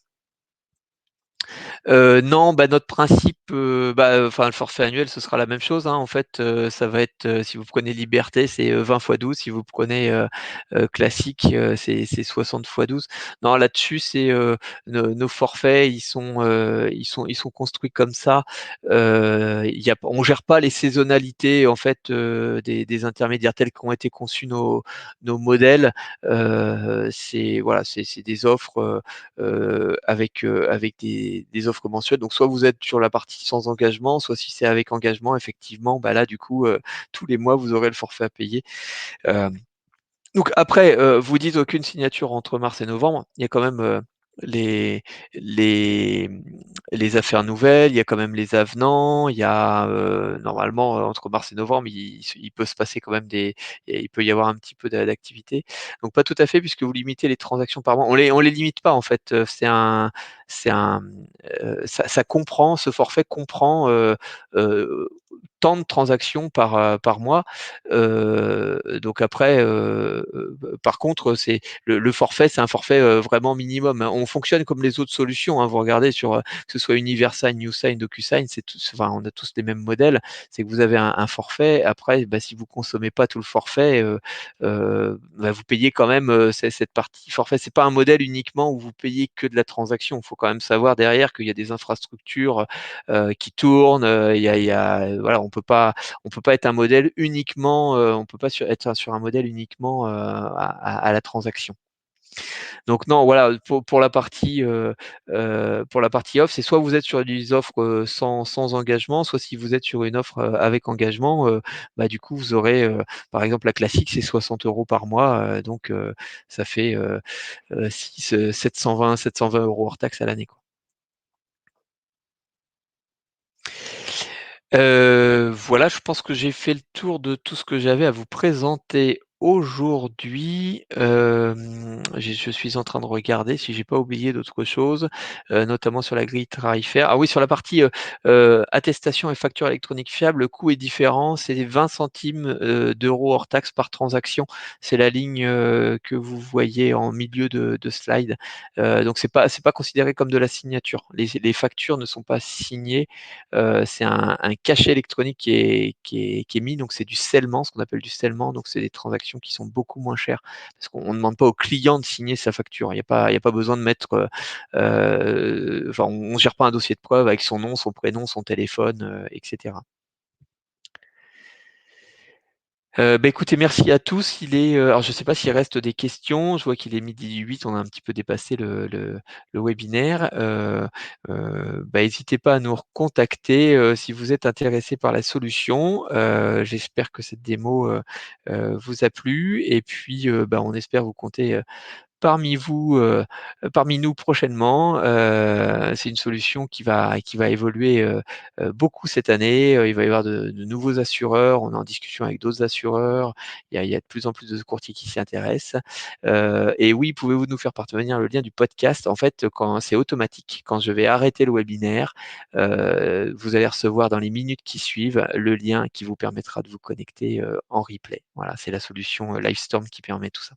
Non, bah, notre principe, enfin, le forfait annuel, ce sera la même chose, hein. En fait, ça va être, si vous prenez liberté, c'est, 20 fois 12. Si vous prenez, classique, c'est 60 fois 12. Non, là-dessus, c'est, nos forfaits, ils sont construits comme ça. Il y a On gère pas les saisonnalités, en fait, des intermédiaires tels qu'ont été conçus nos modèles. C'est voilà, c'est des offres, avec des offres mensuelles. Donc soit vous êtes sur la partie sans engagement, soit si c'est avec engagement, effectivement, bah là du coup, tous les mois vous aurez le forfait à payer. Hem donc après, vous dites aucune signature entre mars et novembre. Il y a quand même, les les, mmh, les affaires nouvelles, il y a quand même les avenants, il y a, normalement, entre mars et novembre, il peut se passer quand même il peut y avoir un petit peu d'activité. Donc pas tout à fait puisque vous limitez les transactions par mois. On les limite pas en fait, c'est un, ça comprend ce forfait comprend, heu, tant de transactions par mois. Donc après, par contre, c'est le forfait, c'est un forfait, vraiment minimum, hein. On fonctionne comme les autres solutions, hein. Vous regardez sur, que ce soit Universign, NewSign, DocuSign, c'est tous enfin, on a tous les mêmes modèles. C'est que vous avez un forfait. Après, bah, si vous consommez pas tout le forfait, bah, vous payez quand même, cette partie forfait. C'est pas un modèle uniquement où vous payez que de la transaction. Il faut quand même savoir derrière qu'il y a des infrastructures, qui tournent, il y a voilà, on peut pas être un modèle uniquement, on peut pas être sur un modèle uniquement, à la transaction. Donc non, voilà, pour la partie offre, c'est soit vous êtes sur des offres, sans engagement, soit si vous êtes sur une offre, avec engagement, bah, du coup, vous aurez, par exemple, la classique, c'est 60 € par mois, donc ça fait, 720 € hors taxes à l'année, quoi. Voilà, je pense que j'ai fait le tour de tout ce que j'avais à vous présenter aujourd'hui. Je suis en train de regarder si j'ai pas oublié d'autres choses, notamment sur la grille tarifaire. Ah oui, sur la partie, attestation et facture électronique fiable, le coût est différent, c'est 20 centimes, d'euros hors taxe par transaction. C'est la ligne, que vous voyez en milieu de slide. Donc c'est pas considéré comme de la signature. Les factures ne sont pas signées, c'est un cachet électronique qui est mis, donc c'est du scellement, ce qu'on appelle du scellement, donc c'est des transactions qui sont beaucoup moins chères parce qu'on ne demande pas au client de signer sa facture. Il y a pas besoin de mettre, enfin on gère pas un dossier de preuve avec son nom, son prénom, son téléphone, et cetera. Bah, écoutez, merci à tous. Alors je ne sais pas s'il reste des questions. Je vois qu'il est 12h08, on a un petit peu dépassé le webinaire. Bah, hésitez pas à nous recontacter, si vous êtes intéressé par la solution. J'espère que cette démo, vous a plu et puis, bah, on espère vous compter, parmi vous, parmi nous prochainement. C'est une solution qui va évoluer, beaucoup cette année. Il va y avoir de nouveaux assureurs. On est en discussion avec d'autres assureurs. Il y a de plus en plus de courtiers qui s'y intéressent. Et oui, pouvez-vous nous faire parvenir le lien du podcast? En fait, quand c'est automatique, quand je vais arrêter le webinaire, vous allez recevoir dans les minutes qui suivent le lien qui vous permettra de vous connecter, en replay. Voilà, c'est la solution, Livestorm qui permet tout ça.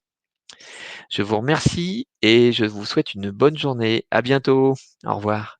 Je vous remercie et je vous souhaite une bonne journée. À bientôt. Au revoir.